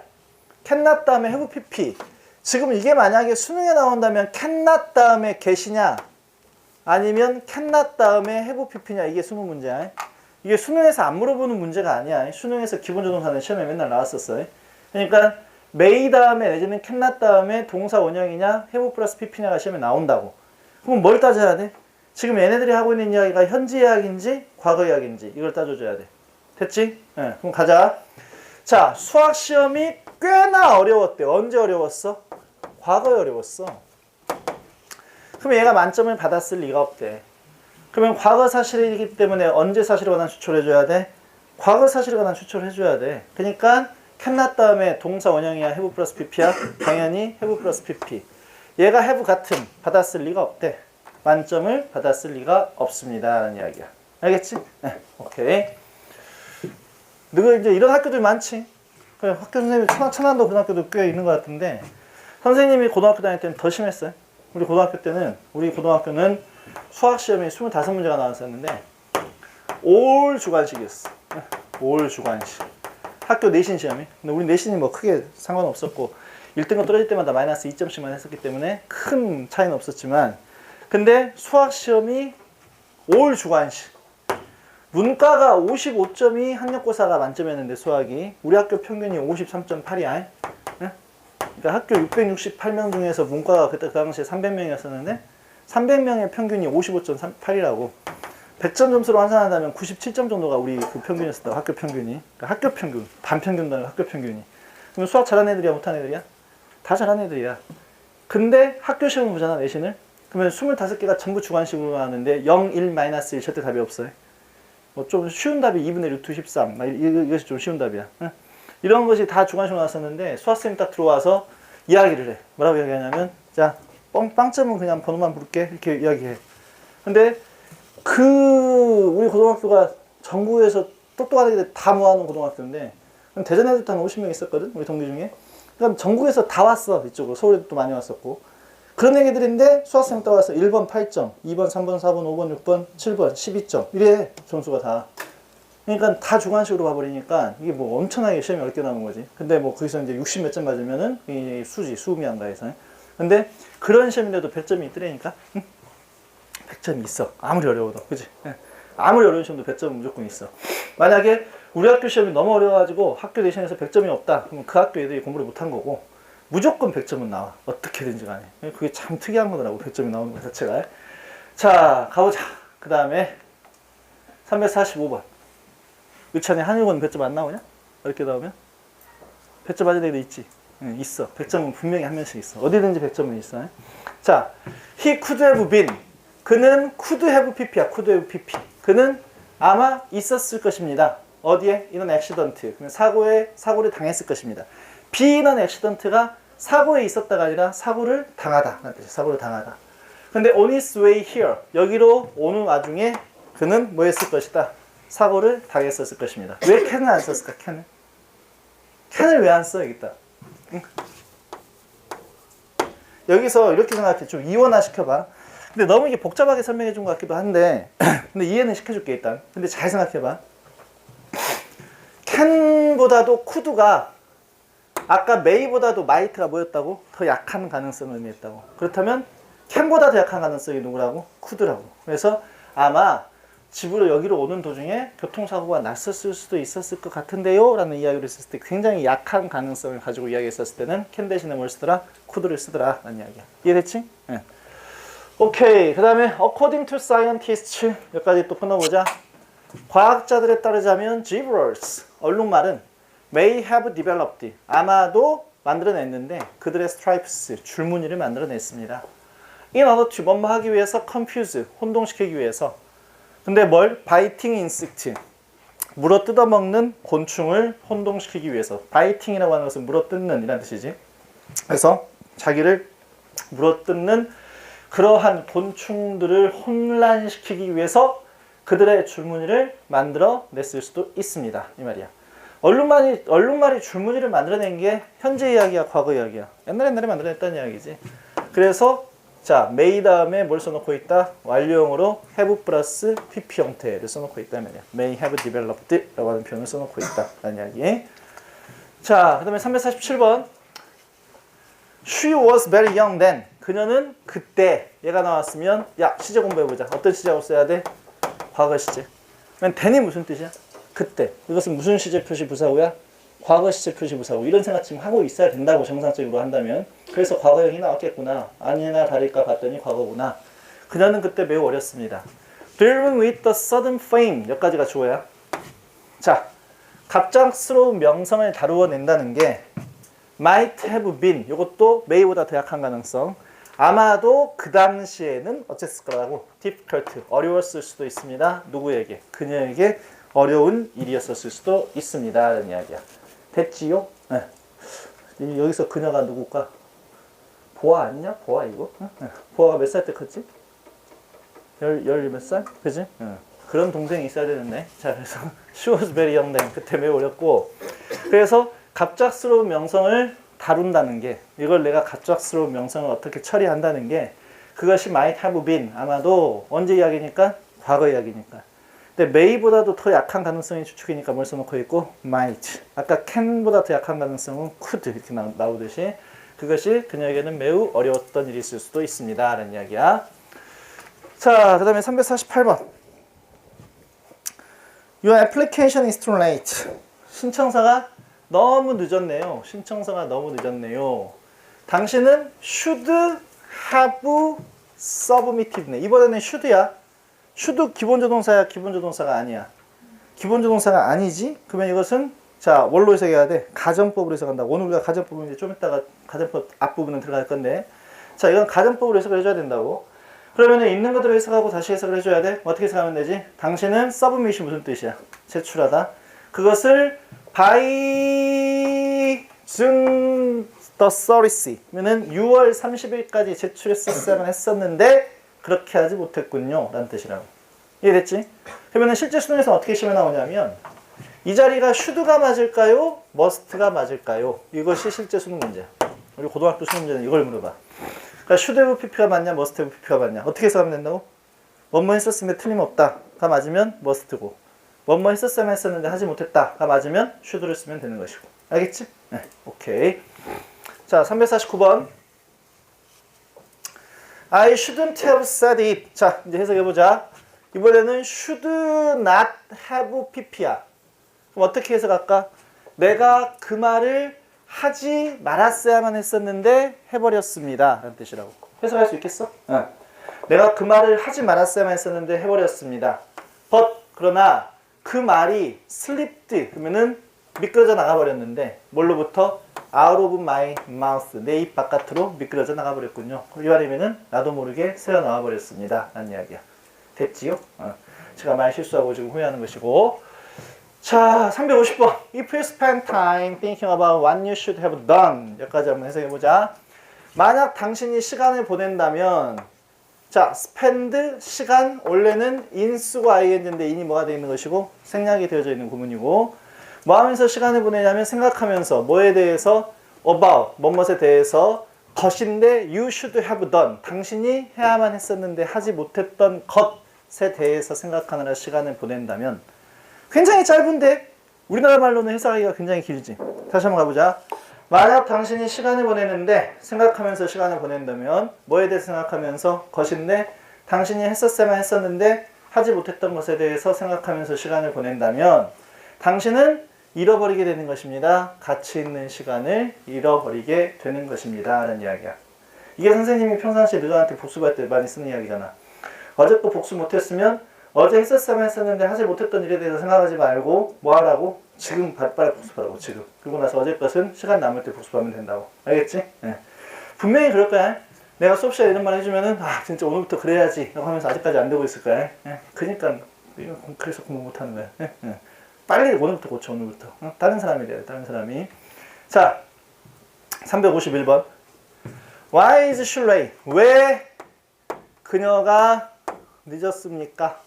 A: cannot 다음에 have pp. 지금 이게 만약에 수능에 나온다면 cannot 다음에 get이냐 아니면 cannot 다음에 have pp냐 이게 수능 문제야. 이게 수능에서 안 물어보는 문제가 아니야. 수능에서 기본조동사는 시험에 맨날 나왔었어. 그러니까 may 다음에 내지는 cannot 다음에 동사 원형이냐 have 플러스 pp냐가 시험에 나온다고. 그럼 뭘 따져야 돼? 지금 얘네들이 하고 있는 이야기가 현재 이야기인지 과거 이야기인지 이걸 따져줘야 돼. 됐지? 네, 그럼 가자. 자, 수학 시험이 꽤나 어려웠대. 언제 어려웠어? 과거에 어려웠어. 그럼 얘가 만점을 받았을 리가 없대. 그러면 과거 사실이기 때문에 언제 사실에 관한 추측을 해줘야 돼? 과거 사실에 관한 추측을 해줘야 돼. 그러니까 cannot 다음에 동사 원형이야 have 플러스 pp야? 당연히 have 플러스 pp. 얘가 have 같음 받았을 리가 없대. 만점을 받았을 리가 없습니다 라는 이야기야. 알겠지? 네, 오케이. 너가 이제 이런 학교들 많지. 그래, 학교 선생님이 천안도 고등학교도 꽤 있는 것 같은데 선생님이 고등학교 다닐 때는 더 심했어요. 우리 고등학교는 수학 시험이 25문제가 나왔었는데 올 주관식이었어. 올 주관식. 학교 내신 시험이. 근데 우리 내신이 뭐 크게 상관없었고 1등급 떨어질 때마다 마이너스 2점씩만 했었기 때문에 큰 차이는 없었지만 근데 수학 시험이 올 주관식. 문과가 55점이 학력고사가 만점이었는데 수학이 우리 학교 평균이 53.8이야. 그러니까 학교 668명 중에서 문과가 그때 그 당시에 300명이었었는데 300명의 평균이 55.8이라고 100점 점수로 환산한다면 97점 정도가 우리 그 평균이었었다. 학교 평균이. 그러니까 학교 평균, 반평균도 아니고 학교 평균이. 그럼 수학 잘하는 애들이야 못하는 애들이야? 다 잘하는 애들이야. 근데 학교 시험을 보잖아 내신을. 그러면 25개가 전부 주관식으로 나왔는데 0, 1, 마이너스 1 절대 답이 없어요. 뭐 좀 쉬운 답이 2분의 루트 13 이것이 좀 쉬운 답이야. 응? 이런 것이 다 주관식으로 나왔었는데 수학생이 딱 들어와서 이야기를 해. 뭐라고 이야기하냐면 자 빵점은 그냥 번호만 부를게 이렇게 이야기해. 근데 우리 고등학교가 전국에서 똑똑한 애들 다 모아놓은 고등학교인데 대전 애들도 한 50명 있었거든 우리 동기 중에. 그럼 전국에서 다 왔어 이쪽으로. 서울에도 또 많이 왔었고 그런 애기들인데 수학생 따와서 1번 8점, 2번 3번 4번 5번 6번 7번 12점 이래 점수가 다. 그러니까 다 주관식으로 가버리니까 이게 뭐 엄청나게 시험이 어렵게 나오는 거지. 근데 뭐 거기서 이제 60 몇 점 맞으면은 수지 수음이 한다 해서. 근데 그런 시험인데도 100점이 있더라니까. 100점이 있어. 아무리 어려워도. 그지? 예. 아무리 어려운 시험도 100점은 무조건 있어. 만약에 우리 학교 시험이 너무 어려워가지고 학교 내신에서 100점이 없다. 그러면 그 학교 애들이 공부를 못한 거고 무조건 100점은 나와. 어떻게든지 간에. 그게 참 특이한 거더라고. 100점이 나오는 것 자체가. 자, 가보자. 그 다음에 345번. 의찬이 한일고는 100점 안 나오냐? 이렇게 나오면? 100점 맞은 애도 있지? 응, 있어. 100점은 분명히 한 명씩 있어. 어디든지 100점은 있어. 자, he could have been. 그는 could have pp야. could have pp. 그는 아마 있었을 것입니다. 어디에? in an accident. 사고를 당했을 것입니다. be in an accident가 사고에 있었다가 아니라 사고를 당하다. 사고를 당하다. 근데 on his way here. 여기로 오는 와중에 그는 뭐 했을 것이다? 사고를 당했었을 것입니다. 왜 can을 안 썼을까? can을 왜 안 써? 여기 있다. 응? 여기서 이렇게 생각해. 좀 이원화 시켜봐. 근데 너무 이게 복잡하게 설명해 준 것 같기도 한데 근데 이해는 시켜줄게 일단. 근데 잘 생각해봐. can보다도 could가 아까 may보다도 might가 뭐였다고? 더 약한 가능성을 의미했다고. 그렇다면 can보다 더 약한 가능성이 누구라고? could라고. 그래서 아마 집으로 여기로 오는 도중에 교통사고가 났었을 수도 있었을 것 같은데요 라는 이야기를 했을 때 굉장히 약한 가능성을 가지고 이야기했었을 때는 can 대신에 뭘 쓰더라? could를 쓰더라 라는 이야기야. 이해됐지? 네. 오케이. 그 다음에 according to scientists 여기까지 또 풀어보자. 과학자들에 따르자면 gibbers 얼룩말은 may have developed 아마도 만들어냈는데 그들의 stripes 줄무늬를 만들어냈습니다. in order to 뭐뭐 하기 위해서 confuse 혼동시키기 위해서. 근데 뭘? biting insect 물어 뜯어먹는 곤충을 혼동시키기 위해서. biting이라고 하는 것은 물어 뜯는 이란 뜻이지. 그래서 자기를 물어 뜯는 그러한 곤충들을 혼란시키기 위해서 그들의 줄무늬를 만들어냈을 수도 있습니다. 이 말이야. 얼룩말이 줄무늬를 만들어낸 게 현재 이야기야, 과거 이야기야? 옛날에 만들어냈다는 이야기지. 그래서 자, may 다음에 뭘 써놓고 있다? 완료형으로 have 플러스 pp 형태를 써놓고 있다 말이야. may have developed 라고 하는 표현을 써놓고 있다 라는 이야기. 자, 그 다음에 347번. She was very young then. 그녀는 그때 얘가 나왔으면 야, 시제 공부해보자. 어떤 시제하고 써야 돼? 과거 시제. 그럼 then이 무슨 뜻이야? 그때. 이것은 무슨 시제 표시 부사구야? 과거 시제 표시 부사구. 이런 생각 지금 하고 있어야 된다고 정상적으로 한다면. 그래서 과거형이 나왔겠구나. 아니나 다를까 봤더니 과거구나. 그녀는 그때 매우 어렸습니다. Driven with the sudden fame. 여기까지가 주어야. 자, 갑작스러운 명성을 다루어낸다는 게 might have been. 이것도 may보다 더 약한 가능성. 아마도 그 당시에는 어쨌을 거라고. difficult. 어려웠을 수도 있습니다. 누구에게? 그녀에게 어려운 일이었을 수도 있습니다. 라는 이야기야. 됐지요? 네. 여기서 그녀가 누굴까? 보아 아니냐? 보아 이거? 네. 보아가 몇 살 때 컸지? 열 몇 살? 그지? 네. 그런 동생이 있어야 되는데. 자, 그래서 she was very young then. 그때 매우 어렸고. 그래서 갑작스러운 명성을 다룬다는 게 이걸 내가 갑작스러운 명성을 어떻게 처리한다는 게 그것이 might have been. 아마도 언제 이야기니까? 과거 이야기니까. 근데 may보다도 더 약한 가능성이 추측이니까 뭘 써놓고 있고 might. 아까 can보다 더 약한 가능성은 could 이렇게 나오듯이 그것이 그녀에게는 매우 어려웠던 일이 있을 수도 있습니다. 라는 이야기야. 자, 그 다음에 348번. Your application is too late. 신청서가 너무 늦었네요. 신청서가 너무 늦었네요. 당신은 should have submitted. 이번에는 should야. should 기본조동사야, 기본조동사가 아니야. 기본조동사가 아니지? 그러면 이것은 자, 뭘로 해석해야 돼? 가정법으로 해석한다. 오늘 우리가 가정법은 이제 좀 이따가 가정법 앞부분은 들어갈 건데 자, 이건 가정법으로 해석을 해줘야 된다고. 그러면 있는 것대로 해석하고 다시 해석을 해줘야 돼. 어떻게 해석하면 되지? 당신은 submit이 무슨 뜻이야? 제출하다. 그것을 by June the 30th 면은 6월 30일까지 제출했었어야만 했었는데 그렇게 하지 못했군요 라는 뜻이라고. 이해됐지? 그러면 실제 수능에서 어떻게 시험에 나오냐면 이 자리가 should가 맞을까요? must가 맞을까요? 이것이 실제 수능 문제. 우리 고등학교 수능 문제는 이걸 물어봐. 그러니까 should have pp가 맞냐 must have pp가 맞냐 어떻게 해석하면 된다고? 뭐뭐 했었으면 틀림없다가 맞으면 must고 뭐뭐 했었으면 했었는데 하지 못했다가 맞으면 should를 쓰면 되는 것이고. 알겠지? 네, 오케이. 자, 349번. I shouldn't have said it. 자, 이제 해석해보자. 이번에는 should not have pp야. 그럼 어떻게 해석할까? 내가 그 말을 하지 말았어야만 했었는데 해버렸습니다. 라는 뜻이라고. 해석할 수 있겠어? 내가 그 말을 하지 말았어야만 했었는데 해버렸습니다. but 그러나 그 말이 slipped 그러면은 미끄러져 나가버렸는데 뭘로부터? out of my mouth 내 입 바깥으로 미끄러져 나가버렸군요. 이 말이면은 나도 모르게 새어 나와버렸습니다. 라는 이야기야. 됐지요? 제가 말 실수하고 지금 후회하는 것이고. 자, 350번. If you spend time thinking about what you should have done. 여기까지 한번 해석해보자. 만약 당신이 시간을 보낸다면, 자, spend, 시간, 원래는 in 쓰고 ing인데 in이 뭐가 되어 있는 것이고, 생략이 되어져 있는 구문이고, 뭐 하면서 시간을 보내냐면 생각하면서, 뭐에 대해서, about, 뭐뭇에 대해서, 것인데 you should have done. 당신이 해야만 했었는데 하지 못했던 것에 대해서 생각하느라 시간을 보낸다면, 굉장히 짧은데 우리나라 말로는 해석하기가 굉장히 길지. 다시 한번 가보자. 만약 당신이 시간을 보내는데 생각하면서 시간을 보낸다면 뭐에 대해 생각하면서 것인데 당신이 했었어야만 했었는데 하지 못했던 것에 대해서 생각하면서 시간을 보낸다면 당신은 잃어버리게 되는 것입니다. 가치 있는 시간을 잃어버리게 되는 것입니다. 라는 이야기야. 이게 선생님이 평상시에 너희한테 복습할 때 많이 쓰는 이야기잖아. 어제 거 복습 못했으면 어제 했었으면 했었는데 하지 못했던 일에 대해서 생각하지 말고 뭐 하라고? 지금 빨리 복습하라고 지금. 그리고 나서 어제 것은 시간 남을 때 복습하면 된다고. 알겠지? 네. 분명히 그럴 거야. 내가 수업 시간에 이런 말 해주면은 아 진짜 오늘부터 그래야지 라고 하면서 아직까지 안 되고 있을 거야. 네. 그러니까 그래서 공부 못하는 거야. 네. 네. 빨리 오늘부터 고쳐 오늘부터. 다른 사람이 돼요. 다른 사람이. 자 351번 Why is she late? 왜 그녀가 늦었습니까?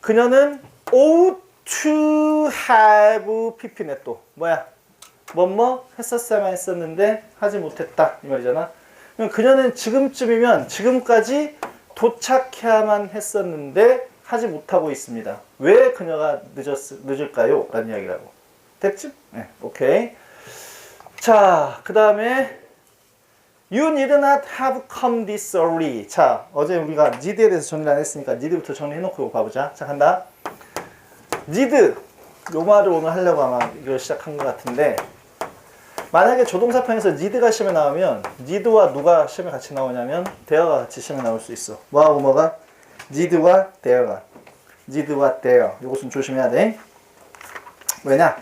A: 그녀는 ought to have pp네 또 뭐야? 뭐뭐 했었어야만 했었는데 하지 못했다 이 말이잖아. 그럼 그녀는 지금쯤이면 지금까지 도착해야만 했었는데 하지 못하고 있습니다. 왜 그녀가 늦을까요? 라는 이야기라고. 됐지? 네, 오케이. 자, 그 다음에 You need not have come this early. 자, 어제 우리가 need에 대해서 정리를 안 했으니까 need부터 정리해놓고 봐보자. 자, 간다. need. 요 말을 오늘 하려고 아마 이걸 시작한 것 같은데 만약에 조동사편에서 need가 시험에 나오면 need와 누가 시험에 같이 나오냐면 there가 같이 시험에 나올 수 있어. 뭐하고 뭐가? need와 there가. need와 there. 요것은 조심해야 돼. 왜냐?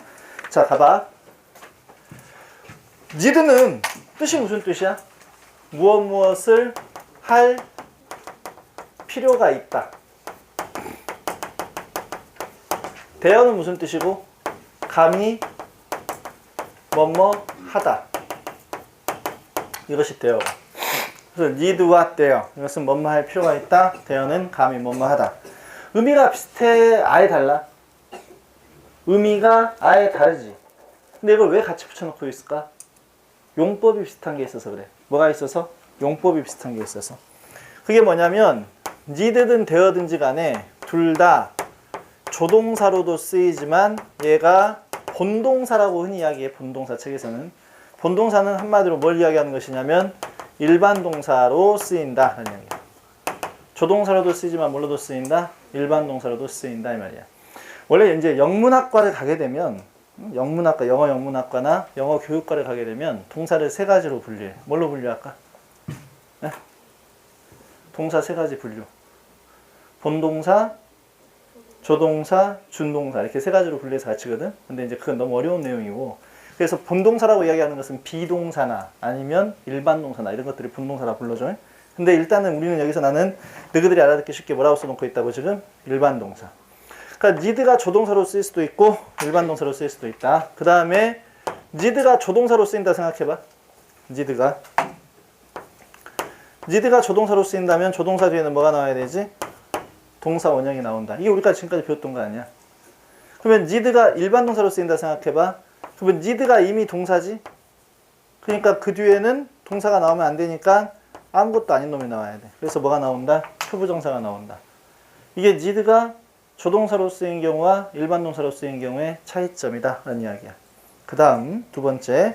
A: 자, 가봐. need는 뜻이 무슨 뜻이야? 무엇을 할 필요가 있다. 대여는 무슨 뜻이고? 감히 뭐뭐 하다. 이것이 대여가. 그래서 need와 대여. 이것은 뭐뭐 할 필요가 있다. 대여는 감히 뭐뭐 하다. 의미가 비슷해? 아예 달라? 의미가 아예 다르지. 근데 이걸 왜 같이 붙여놓고 있을까? 용법이 비슷한 게 있어서 그래. 뭐가 있어서? 용법이 비슷한 게 있어서. 그게 뭐냐면 need든 되어든지 간에 둘 다 조동사로도 쓰이지만 얘가 본동사라고 흔히 이야기해. 본동사 책에서는. 본동사는 한마디로 뭘 이야기하는 것이냐면 일반 동사로 쓰인다 라는 이야기야. 조동사로도 쓰이지만 뭘로도 쓰인다? 일반 동사로도 쓰인다 이 말이야. 원래 이제 영문학과를 가게 되면 영문학과, 영어 영문학과나 영어 교육과를 가게 되면 동사를 세 가지로 분류해. 뭘로 분류할까? 네? 동사 세 가지 분류. 본동사, 조동사, 준동사 이렇게 세 가지로 분류해서 가르치거든. 근데 이제 그건 너무 어려운 내용이고 그래서 본동사라고 이야기하는 것은 비동사나 아니면 일반 동사나 이런 것들이 본동사라 불러줘. 근데 일단은 우리는 여기서 나는 너희들이 알아듣기 쉽게 뭐라고 써놓고 있다고 지금? 일반 동사. 그러니까 need가 조동사로 쓰일 수도 있고 일반 동사로 쓰일 수도 있다. 그 다음에 need가 조동사로 쓰인다 생각해봐. need가 조동사로 쓰인다면 조동사 뒤에는 뭐가 나와야 되지? 동사 원형이 나온다. 이게 우리가 지금까지 배웠던 거 아니야? 그러면 need가 일반 동사로 쓰인다 생각해봐. 그러면 need가 이미 동사지? 그러니까 그 뒤에는 동사가 나오면 안 되니까 아무것도 아닌 놈이 나와야 돼. 그래서 뭐가 나온다? 투부정사가 나온다. 이게 need가 조동사로 쓰인 경우와 일반 동사로 쓰인 경우의 차이점이다 라는 이야기야. 그 다음 두 번째.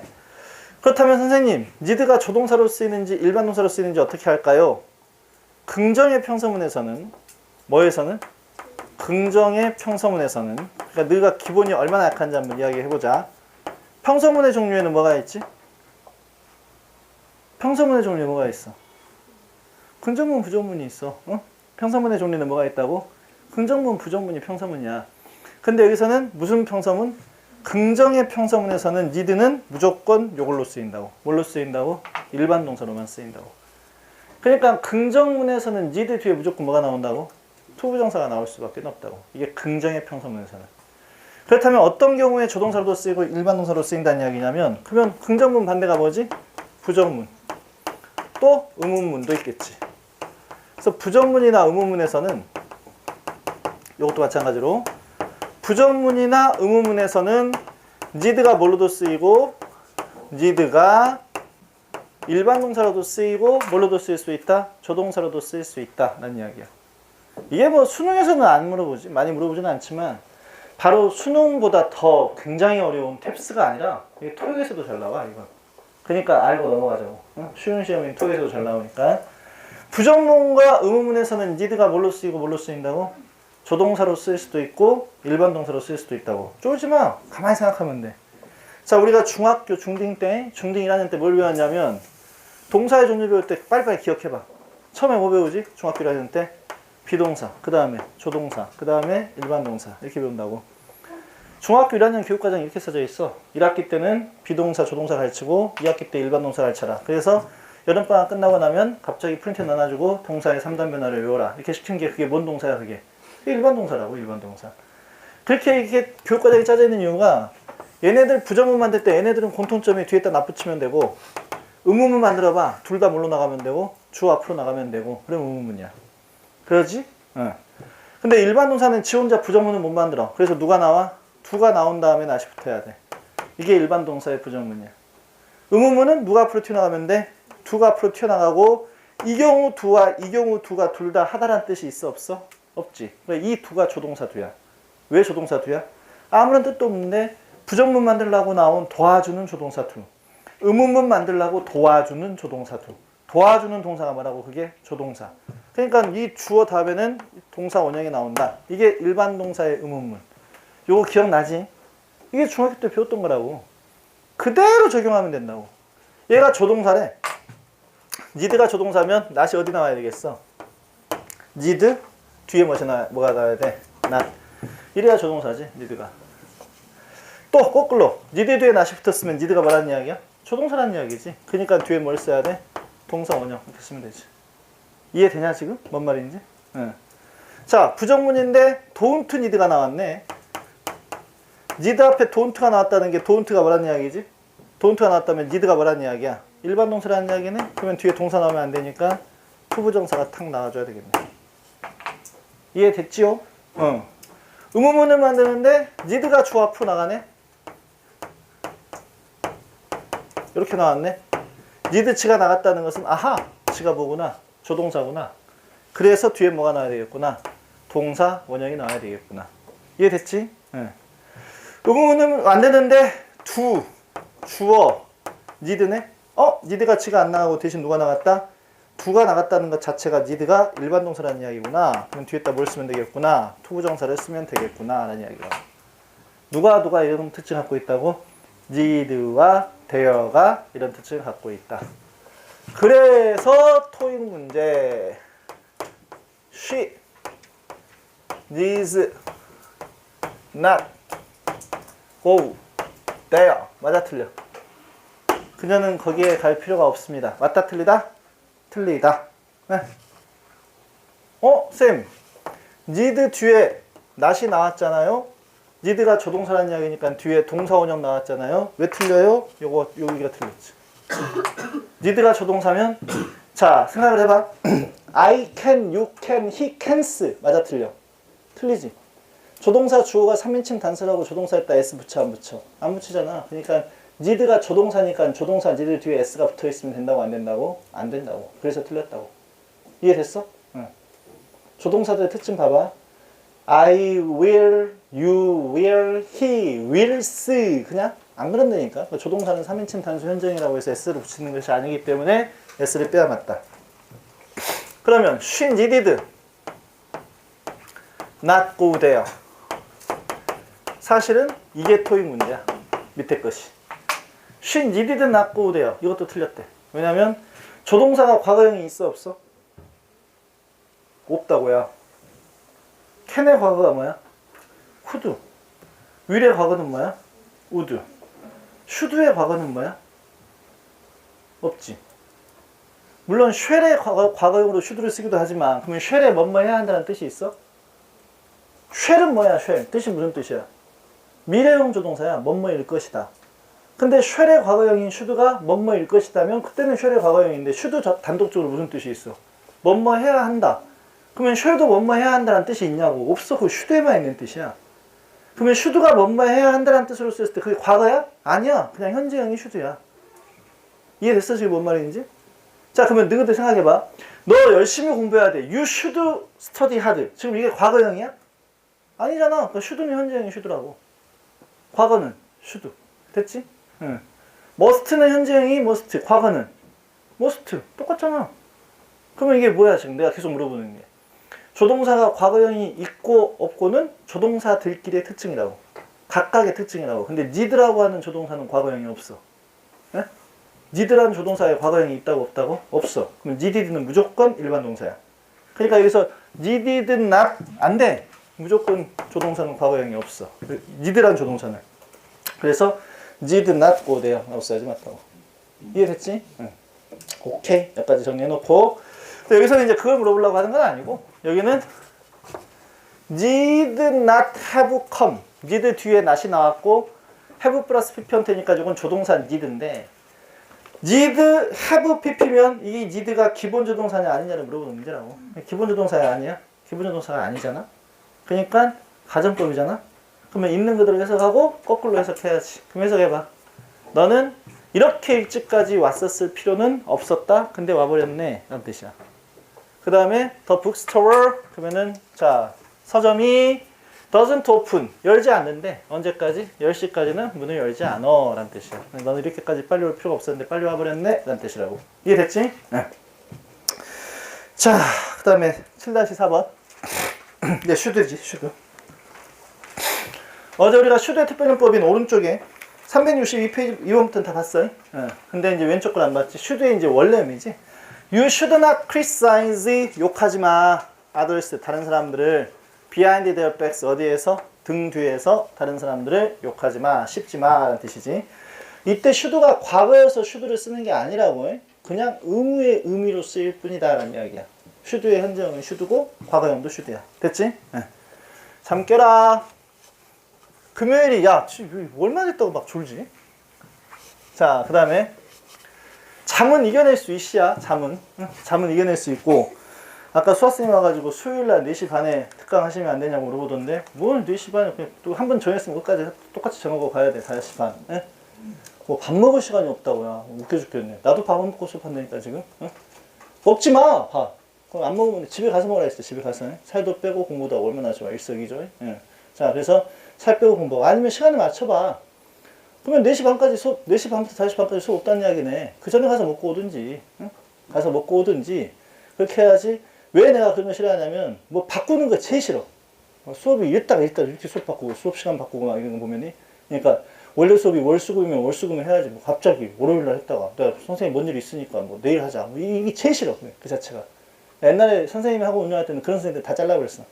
A: 그렇다면 선생님 need가 조동사로 쓰이는지 일반 동사로 쓰이는지 어떻게 할까요? 긍정의 평서문에서는 뭐에서는? 긍정의 평서문에서는 그러니까 너가 기본이 얼마나 약한지 한번 이야기해보자. 평서문의 종류에는 뭐가 있지? 평서문의 종류에 뭐가 있어? 긍정문, 부정문이 있어. 어? 평서문의 종류는 뭐가 있다고? 긍정문, 부정문이 평서문이야. 근데 여기서는 무슨 평서문? 긍정의 평서문에서는 need는 무조건 이걸로 쓰인다고. 뭘로 쓰인다고? 일반 동사로만 쓰인다고. 그러니까 긍정문에서는 need 뒤에 무조건 뭐가 나온다고? 투부정사가 나올 수밖에 없다고. 이게 긍정의 평서문에서는. 그렇다면 어떤 경우에 조동사로도 쓰이고 일반 동사로 쓰인다는 이야기냐면 그러면 긍정문 반대가 뭐지? 부정문. 또 의문문도 있겠지. 그래서 부정문이나 의문문에서는 이것도 마찬가지로 부정문이나 의문문에서는 need가 뭘로도 쓰이고 need가 일반 동사로도 쓰이고 뭘로도 쓰일 수 있다? 조동사로도 쓰일 수 있다 라는 이야기야. 이게 뭐 수능에서는 안 물어보지, 많이 물어보지는 않지만 바로 수능보다 더 굉장히 어려운 탭스가 아니라 이게 토익에서도 잘 나와 이건. 그러니까 알고 넘어가자고. 응? 쉬운 시험인 토익에서도 잘 나오니까. 부정문과 의문문에서는 need가 뭘로 쓰이고 뭘로 쓰인다고? 조동사로 쓸 수도 있고 일반 동사로 쓸 수도 있다고. 쫄지 마. 가만히 생각하면 돼. 자, 우리가 중학교 중딩 1학년 때 뭘 배웠냐면 동사의 종류 배울 때 빨리빨리 기억해봐. 처음에 뭐 배우지? 중학교 1학년 때 비동사, 그 다음에 조동사, 그 다음에 일반 동사 이렇게 배운다고. 중학교 1학년 교육과정이 이렇게 써져 있어. 1학기 때는 비동사, 조동사 가르치고 2학기 때 일반 동사 가르쳐라. 그래서 여름방학 끝나고 나면 갑자기 프린트 나눠주고 동사의 3단 변화를 외워라. 이렇게 시킨 게 그게 뭔 동사야 그게? 일반 동사라고. 일반 동사. 그렇게 이게 교육과정이 짜져 있는 이유가 얘네들 부정문 만들 때 얘네들은 공통점이 뒤에다 납붙이면 되고 의문문 만들어봐. 둘 다 뭘로 나가면 되고 주 앞으로 나가면 되고 그럼 의문문이야. 그러지? 응. 근데 일반 동사는 지 혼자 부정문은 못 만들어. 그래서 누가 나와? 두가 나온 다음에 나시 붙어야 돼. 이게 일반 동사의 부정문이야. 의문문은 누가 앞으로 튀어나가면 돼? 두가 앞으로 튀어나가고 이 경우 두와 이 경우 두가 둘 다 하다란 뜻이 있어 없어? 없지. 그러니까 이 두가 조동사 두야. 왜 조동사 두야? 아무런 뜻도 없는데 부정문 만들려고 나온 도와주는 조동사 두. 의문문 만들려고 도와주는 조동사 두. 도와주는 동사가 뭐라고? 그게 조동사. 그러니까 이 주어 다음에는 동사 원형이 나온다. 이게 일반 동사의 의문문. 요거 기억나지? 이게 중학교 때 배웠던 거라고. 그대로 적용하면 된다고. 얘가 조동사래. need가 조동사면 not이 어디 나와야 되겠어? need 뒤에 뭐가 나와야 돼? not. 이래야 조동사지, need가. 또 거꾸로 need 뒤에 not이 붙었으면 need가 뭐라는 이야기야? 조동사라는 이야기지. 그러니까 뒤에 뭘 써야 돼? 동사 원형 이렇게 쓰면 되지. 이해되냐 지금? 뭔 말인지? 응. 자, 부정문인데 don't need가 나왔네. need 앞에 don't가 나왔다는 게 don't가 뭐라는 이야기지? don't가 나왔다면 need가 뭐라는 이야기야? 일반 동사라는 이야기네? 그러면 뒤에 동사 나오면 안 되니까 투부정사가 탁 나와줘야 되겠네. 이해됐지요? 응. 의문문을 만드는데 need가 주 앞으로 나가네? 이렇게 나왔네? need 치가 나갔다는 것은 아하! 치가 뭐구나? 조동사구나. 그래서 뒤에 뭐가 나와야 되겠구나? 동사 원형이 나와야 되겠구나. 이해됐지? 응. 의문문은 안 되는데 두, 주어, need네? need가 치가 안 나가고 대신 누가 나갔다? 두가 나갔다는 것 자체가 need가 일반 동사라는 이야기구나. 그럼 뒤에다 뭘 쓰면 되겠구나? 투부정사를 쓰면 되겠구나 라는 이야기가. 누가 이런 특징을 갖고 있다고? need와 there가 이런 특징을 갖고 있다. 그래서 토익 문제 she needs not go there. 맞아 틀려? 그녀는 거기에 갈 필요가 없습니다. 맞다 틀리다? 틀리다. 네. 쌤 need 뒤에 not이 나왔잖아요. need가 조동사라는 이야기니까 뒤에 동사 원형 나왔잖아요. 왜 틀려요? 여기가 틀렸지. need가 조동사면 자 생각을 해봐. I can, you can, he can's 맞아 틀려? 틀리지. 조동사 주어가 3인칭 단수라고 조동사에다 s 붙여 안 붙여? 안 붙이잖아. 그러니까 need가 조동사니까 조동사 need 뒤에 s가 붙어 있으면 된다고 안 된다고? 안 된다고. 그래서 틀렸다고. 이해됐어? 응. 조동사들의 특징 봐봐. I will, you will, he wills 그냥 안 그런다니까. 조동사는 3인칭 단수 현정이라고 해서 s를 붙이는 것이 아니기 때문에 s를 빼야 맞다. 그러면 she needed not go there. 사실은 이게 토익 문제야. 밑에 것이. she needed not go there. 이것도 틀렸대. 왜냐면 조동사가 과거형이 있어 없어? 없다고요. can의 과거가 뭐야? could. will의 과거는 뭐야? would. should의 과거는 뭐야? 없지. 물론 shall의 과거형으로 should를 쓰기도 하지만 그러면 shall에 뭐뭐 해야 한다는 뜻이 있어? shall은 뭐야? shall. 뜻이 무슨 뜻이야? 미래형 조동사야. 뭐뭐일 것이다. 근데 shall의 과거형인 should가 뭐뭐일 것이다면 그때는 shall의 과거형인데 should 단독적으로 무슨 뜻이 있어? 뭐뭐 해야 한다. 그러면 shall도 뭐뭐 해야 한다는 뜻이 있냐고. 없어. 그 should에만 있는 뜻이야. 그러면 should가 뭐뭐 해야 한다는 뜻으로 쓰였을 때 그게 과거야? 아니야. 그냥 현재형이 should야. 이해됐어? 지금 뭔 말인지? 자, 그러면 너희들 생각해봐. 너 열심히 공부해야 돼. You should study hard. 지금 이게 과거형이야? 아니잖아. 그러니까 should는 현재형이 should라고. 과거는 should. 됐지? 응. must는 현재형이 must. 과거는 must. 똑같잖아. 그러면 이게 뭐야? 지금 내가 계속 물어보는 게. 조동사가 과거형이 있고 없고는 조동사들끼리의 특징이라고. 각각의 특징이라고. 근데 need라고 하는 조동사는 과거형이 없어. 네? need라는 조동사에 과거형이 있다고 없다고? 없어. 그럼 needed는 무조건 일반 동사야. 그러니까 여기서 needed not 안 돼. 무조건 조동사는 과거형이 없어. need라는 조동사는. 그래서 need not go there 라고 써야지 맞다고. 이해됐지? 응. 오케이. 여기까지 정리해놓고 여기서는 이제 그걸 물어보려고 하는 건 아니고 여기는 need not have come. need 뒤에 not이 나왔고 have 플러스 pp 형태니까 이건 조동사 need인데 need have pp면 이게 need가 기본 조동사냐 아니냐를 물어보는 문제라고. 기본 조동사야 아니야? 기본 조동사가 아니잖아. 그러니까 가정법이잖아. 그러면 있는 그대로 해석하고 거꾸로 해석해야지. 그럼 해석해봐. 너는 이렇게 일찍까지 왔었을 필요는 없었다. 근데 와버렸네. 라는 뜻이야. 그 다음에 the bookstore 그러면은 자 서점이 doesn't open 열지 않는데 언제까지? 10시까지는 문을 열지 않어 라는 뜻이야. 너는 이렇게까지 빨리 올 필요가 없었는데 빨리 와버렸네 라는 뜻이라고. 이해됐지? 네. 자, 그 다음에 7-4번 네, should지 should. 어제 우리가 should의 특별용법인 오른쪽에 362페이지 2번부터는 다 봤어요. 근데 이제 왼쪽 건 안 봤지. should의 이제 원래 의미지. You should not criticize 욕하지 마. others 다른 사람들을 behind their backs 어디에서 등 뒤에서 다른 사람들을 욕하지 마, 씹지 마라는 뜻이지. 이때 should가 과거여서 should를 쓰는 게 아니라고. 그냥 의무의 의미로 쓰일 뿐이다라는 이야기야. should의 현재형은 should고 과거형도 should야. 됐지? 잠 깨라. 금요일이 야 얼마 됐다고 막 졸지? 자, 그 다음에 잠은 이겨낼 수 있시야. 잠은 이겨낼 수 있고 아까 수학생이 와가지고 수요일날 4시 반에 특강 하시면 안 되냐고 물어보던데 뭘 4시 반에 그냥 또 한 번 정했으면 끝까지 똑같이 정하고 가야 돼. 5시 반. 뭐 밥 먹을 시간이 없다고요. 웃겨 죽겠네. 나도 밥 안 먹고 수업한다니까 지금. 먹지 마 밥. 그럼 안 먹으면 집에 가서 먹으라 했어. 집에 가서 살도 빼고 공부도 하고 얼마나 좋아. 일석이조. 자, 그래서 살 빼고 공부. 아니면 시간을 맞춰봐. 그러면 4시 반까지 수업, 4시 반부터 5시 반까지 수업 없다는 이야기네. 그 전에 가서 먹고 오든지, 가서 먹고 오든지, 그렇게 해야지. 왜 내가 그런 거 싫어하냐면, 뭐 바꾸는 거 제일 싫어. 수업이 이랬다가 이렇게 수업 바꾸고, 수업 시간 바꾸고 막 이런 거 보면이. 그러니까, 원래 수업이 월수금이면 월수금을 해야지. 뭐 갑자기 월요일날 했다가, 내가 선생님 뭔 일 있으니까 뭐 내일 하자. 뭐 이게 제일 싫어. 그 자체가. 옛날에 선생님이 하고 운영할 때는 그런 선생님들 다 잘라버렸어.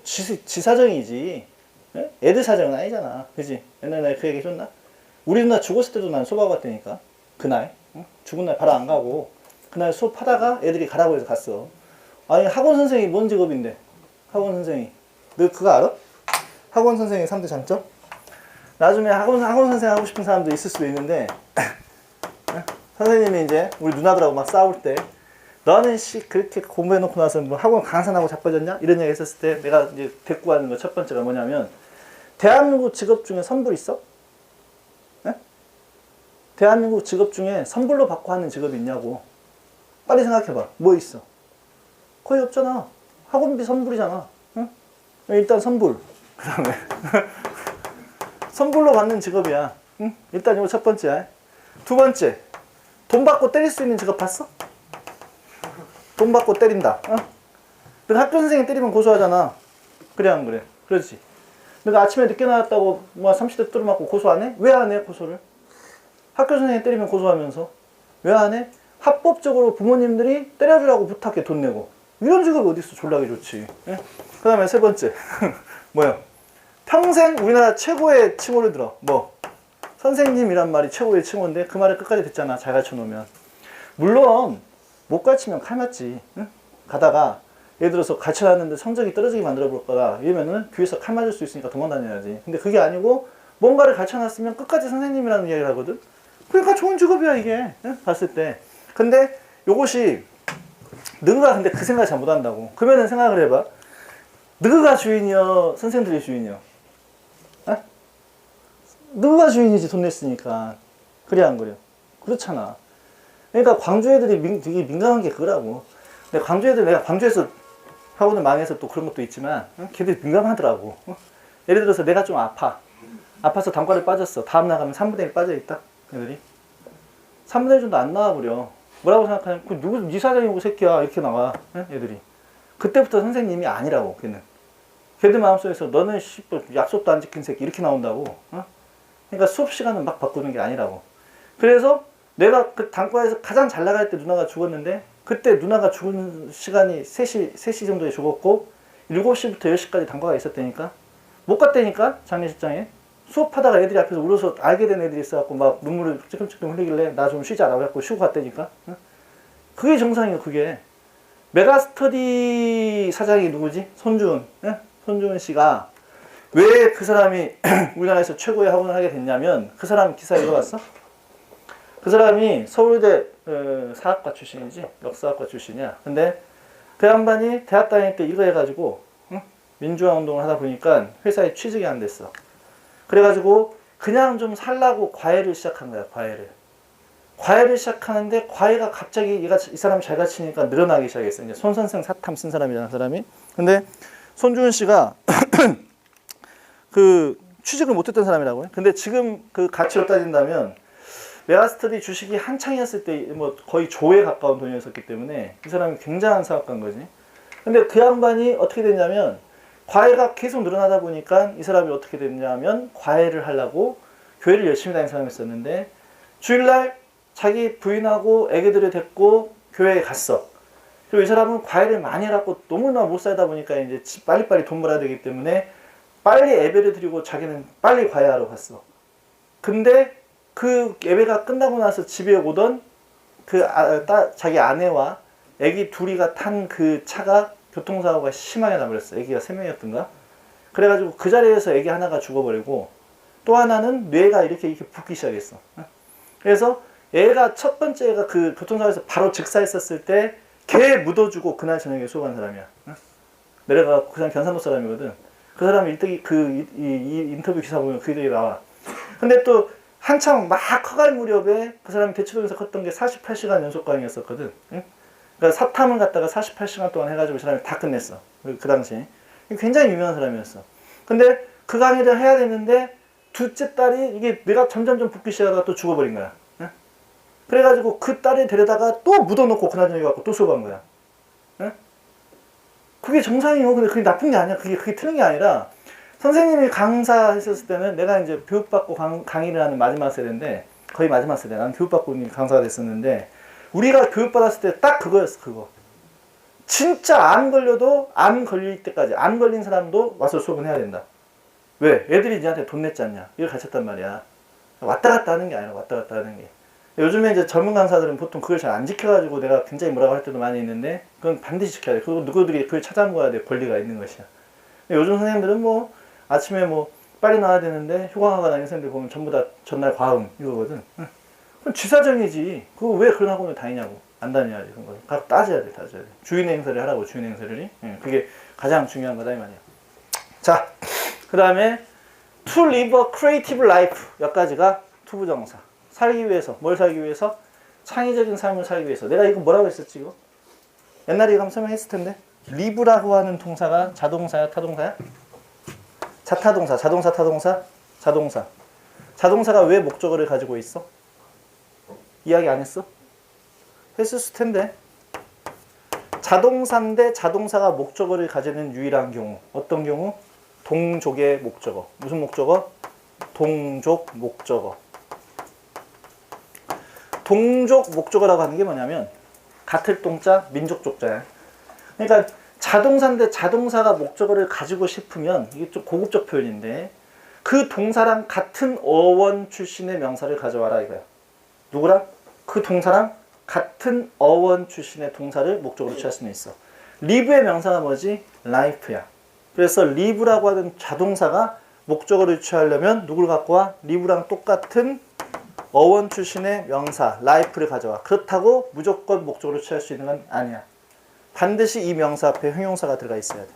A: 지 사정이지. 애들 사정은 아니잖아. 그지? 옛날에 내가 그 얘기 해줬나? 우리 누나 죽었을 때도 난 수업하고 갔다니까. 그날. 죽은 날 바로 안 가고. 그날 수업하다가 애들이 가라고 해서 갔어. 아니, 학원 선생이 뭔 직업인데? 학원 선생이. 너 그거 알아? 학원 선생의 3대 장점? 나중에 학원 선생 하고 싶은 사람도 있을 수도 있는데, 선생님이 이제 우리 누나들하고 막 싸울 때, 너는 그렇게 공부해놓고 나서 뭐 학원 강사나고 자빠졌냐? 이런 얘기 했었을 때 내가 이제 데리고 가는 거 첫 번째가 뭐냐면 대한민국 직업 중에 선불 있어? 네? 대한민국 직업 중에 선불로 받고 하는 직업이 있냐고. 빨리 생각해봐. 뭐 있어? 거의 없잖아. 학원비 선불이잖아. 응? 일단 선불. 그 다음에 선불로 받는 직업이야. 응? 일단 이거 첫 번째야. 두 번째, 돈 받고 때릴 수 있는 직업 봤어? 돈 받고 때린다. 너가 학교 선생님 때리면 고소하잖아. 그래 안 그래? 그렇지. 너가 아침에 늦게 나왔다고 뭐 30대 뚜루 맞고 고소 안 해? 왜 안 해 고소를? 학교 선생님 때리면 고소하면서 왜 안 해? 합법적으로 부모님들이 때려주라고 부탁해 돈 내고. 이런 직업이 어딨어. 졸라게 좋지. 예? 그 다음에 세 번째 뭐야? 평생 우리나라 최고의 칭호를 들어. 뭐? 선생님이란 말이 최고의 칭호인데 그 말을 끝까지 듣잖아. 잘 가르쳐놓으면. 물론 못 가르치면 칼 맞지. 응? 가다가 예를 들어서 가르쳐놨는데 성적이 떨어지게 만들어 볼 거다 이러면은 교회에서 칼 맞을 수 있으니까 도망다녀야지. 근데 그게 아니고 뭔가를 가르쳐놨으면 끝까지 선생님이라는 이야기를 하거든. 그러니까 좋은 직업이야 이게. 응? 봤을 때. 근데 요것이 너가 근데 그 생각 잘 못한다고. 그러면은 생각을 해봐. 너가 주인이여 선생들이 주인이여. 어? 너가 주인이지 돈 냈으니까. 그래 안 그래? 그렇잖아. 그러니까 광주 애들이 되게 민감한 게 그거라고. 근데 광주 애들 내가 광주에서 학원을 망해서 또 그런 것도 있지만 걔들이 민감하더라고. 예를 들어서 내가 좀 아파서 단과를 빠졌어. 다음 나가면 3분의 1 빠져있다 애들이. 3분의 1 정도 안 나와버려. 뭐라고 생각하냐면 그 누구 네 사장이고 새끼야 이렇게 나와 애들이. 그때부터 선생님이 아니라고. 걔들 마음속에서 너는 약속도 안 지킨 새끼 이렇게 나온다고. 그러니까 수업 시간은 막 바꾸는 게 아니라고. 그래서 내가 그 단과에서 가장 잘 나갈 때 누나가 죽었는데 그때 누나가 죽은 시간이 3시 정도에 죽었고 7시부터 10시까지 단과가 있었다니까. 못 갔다니까 장례식장에. 수업하다가 애들이 앞에서 울어서 알게 된 애들이 있어갖고 막 눈물을 찔끔찔끔 흘리길래 나 좀 쉬자 라고 해갖고 쉬고 갔다니까. 그게 정상이에요. 그게. 메가스터디 사장이 누구지? 손주은. 손주은 씨가 왜 그 사람이 우리나라에서 최고의 학원을 하게 됐냐면 그 사람 기사 읽어봤어? 그 사람이 서울대 사학과 출신이지. 역사학과 출신이야. 근데 그 양반이 대학 다닐 때 이거 해가지고 민주화 운동을 하다 보니까 회사에 취직이 안 됐어. 그래가지고 그냥 좀 살라고 과외를 시작한 거야. 과외를 시작하는데 과외가 갑자기 이 사람이 잘 가르치니까 늘어나기 시작했어. 이제 손선생 사탐 쓴 사람이잖아, 그 사람이. 근데 손주은 씨가 그 취직을 못했던 사람이라고요. 근데 지금 그 가치로 따진다면 메가스터디 주식이 한창이었을 때 뭐 거의 조에 가까운 돈이었기 때문에 이 사람이 굉장한 사업가인 거지. 근데 그 양반이 어떻게 됐냐면 과외가 계속 늘어나다 보니까 이 사람이 어떻게 됐냐면 과외를 하려고 교회를 열심히 다니는 사람이었었는데 주일날 자기 부인하고 애기들을 데리고 교회에 갔어. 그리고 이 사람은 과외를 많이 해갖고 너무나 못 살다 보니까 이제 빨리빨리 돈 벌어야 되기 때문에 빨리 예배를 드리고 자기는 빨리 과외하러 갔어. 근데 그 예배가 끝나고 나서 집에 오던 자기 아내와 애기 둘이가 탄 그 차가 교통사고가 심하게 나버렸어. 애기가 3명이었던가? 그래가지고 그 자리에서 애기 하나가 죽어버리고 또 하나는 뇌가 이렇게 붓기 시작했어. 그래서 얘가 첫 번째 애가 그 교통사고에서 바로 즉사했었을 때 걔 묻어주고 그날 저녁에 수업한 사람이야. 내려가 그 사람 경상도 사람이거든. 그 사람이 일등이 이 인터뷰 기사 보면 그 일이 나와. 근데 또 한창 막 커갈 무렵에 그 사람이 대치동에서 컸던 게 48시간 연속 강의였었거든. 그러니까 사탐을 갖다가 48시간 동안 해가지고 그 사람이 다 끝냈어. 그 당시에. 굉장히 유명한 사람이었어. 근데 그 강의를 해야 되는데 둘째 딸이 이게 내가 점점점 붓기 시작하다가 또 죽어버린 거야. 그래가지고 그 딸을 데려다가 또 묻어놓고 그날 저녁에 갖고 또 수업한 거야. 그게 정상이요. 근데 그게 나쁜 게 아니야. 그게 틀린 게 아니라 선생님이 강사했었을 때는 내가 이제 교육받고 강의를 하는 마지막 세대인데 거의 마지막 세대. 난 교육받고 강사가 됐었는데 우리가 교육받았을 때 딱 그거였어. 그거. 진짜 암 걸려도 암 걸릴 때까지 암 걸린 사람도 와서 수업은 해야 된다. 왜? 애들이 니한테 돈 냈지 않냐. 이걸 가르쳤단 말이야. 왔다 갔다 하는 게 아니라 왔다 갔다 하는 게. 요즘에 이제 전문 강사들은 보통 그걸 잘 안 지켜가지고 내가 굉장히 뭐라고 할 때도 많이 있는데 그건 반드시 지켜야 돼. 그리고 누구들이 그걸 찾아먹어야 돼. 권리가 있는 것이야. 요즘 선생님들은 뭐 아침에 뭐 빨리 나와야 되는데 휴강하거나 다니는 선생님들 보면 전부 다 전날 과음 이거거든. 그건 쥐사정이지. 그거 왜 그런 학원을 다니냐고. 안 다녀야지. 그런 거. 각 따져야 돼. 주인의 행세를 하라고. 주인의 행세를. 그게 가장 중요한 거다 이 말이야. 자, 그 다음에 to live a creative life 여기까지가 투부정사. 살기 위해서. 뭘 살기 위해서? 창의적인 삶을 살기 위해서. 내가 이거 뭐라고 했었지 이거? 옛날에 이거 한번 설명했을 텐데. live라고 하는 동사가 자동사야 타동사야? 자타동사. 자동사 타동사? 자동사. 자동사가 왜 목적어를 가지고 있어? 이야기 안 했어? 했었을 텐데. 자동사인데 자동사가 목적어를 가지는 유일한 경우. 어떤 경우? 동족의 목적어. 무슨 목적어? 동족 목적어. 동족 목적어라고 하는 게 뭐냐면 같을 동자, 민족 족자야. 그러니까 자동사인데 자동사가 목적어를 가지고 싶으면 이게 좀 고급적 표현인데 그 동사랑 같은 어원 출신의 명사를 가져와라 이거야. 누구랑? 그 동사랑 같은 어원 출신의 동사를 목적으로 취할 수는 있어. live의 명사가 뭐지? life야. 그래서 live라고 하는 자동사가 목적어를 취하려면 누굴 갖고 와? live랑 똑같은 어원 출신의 명사 life를 가져와. 그렇다고 무조건 목적으로 취할 수 있는 건 아니야. 반드시 이 명사 앞에 형용사가 들어가 있어야 돼.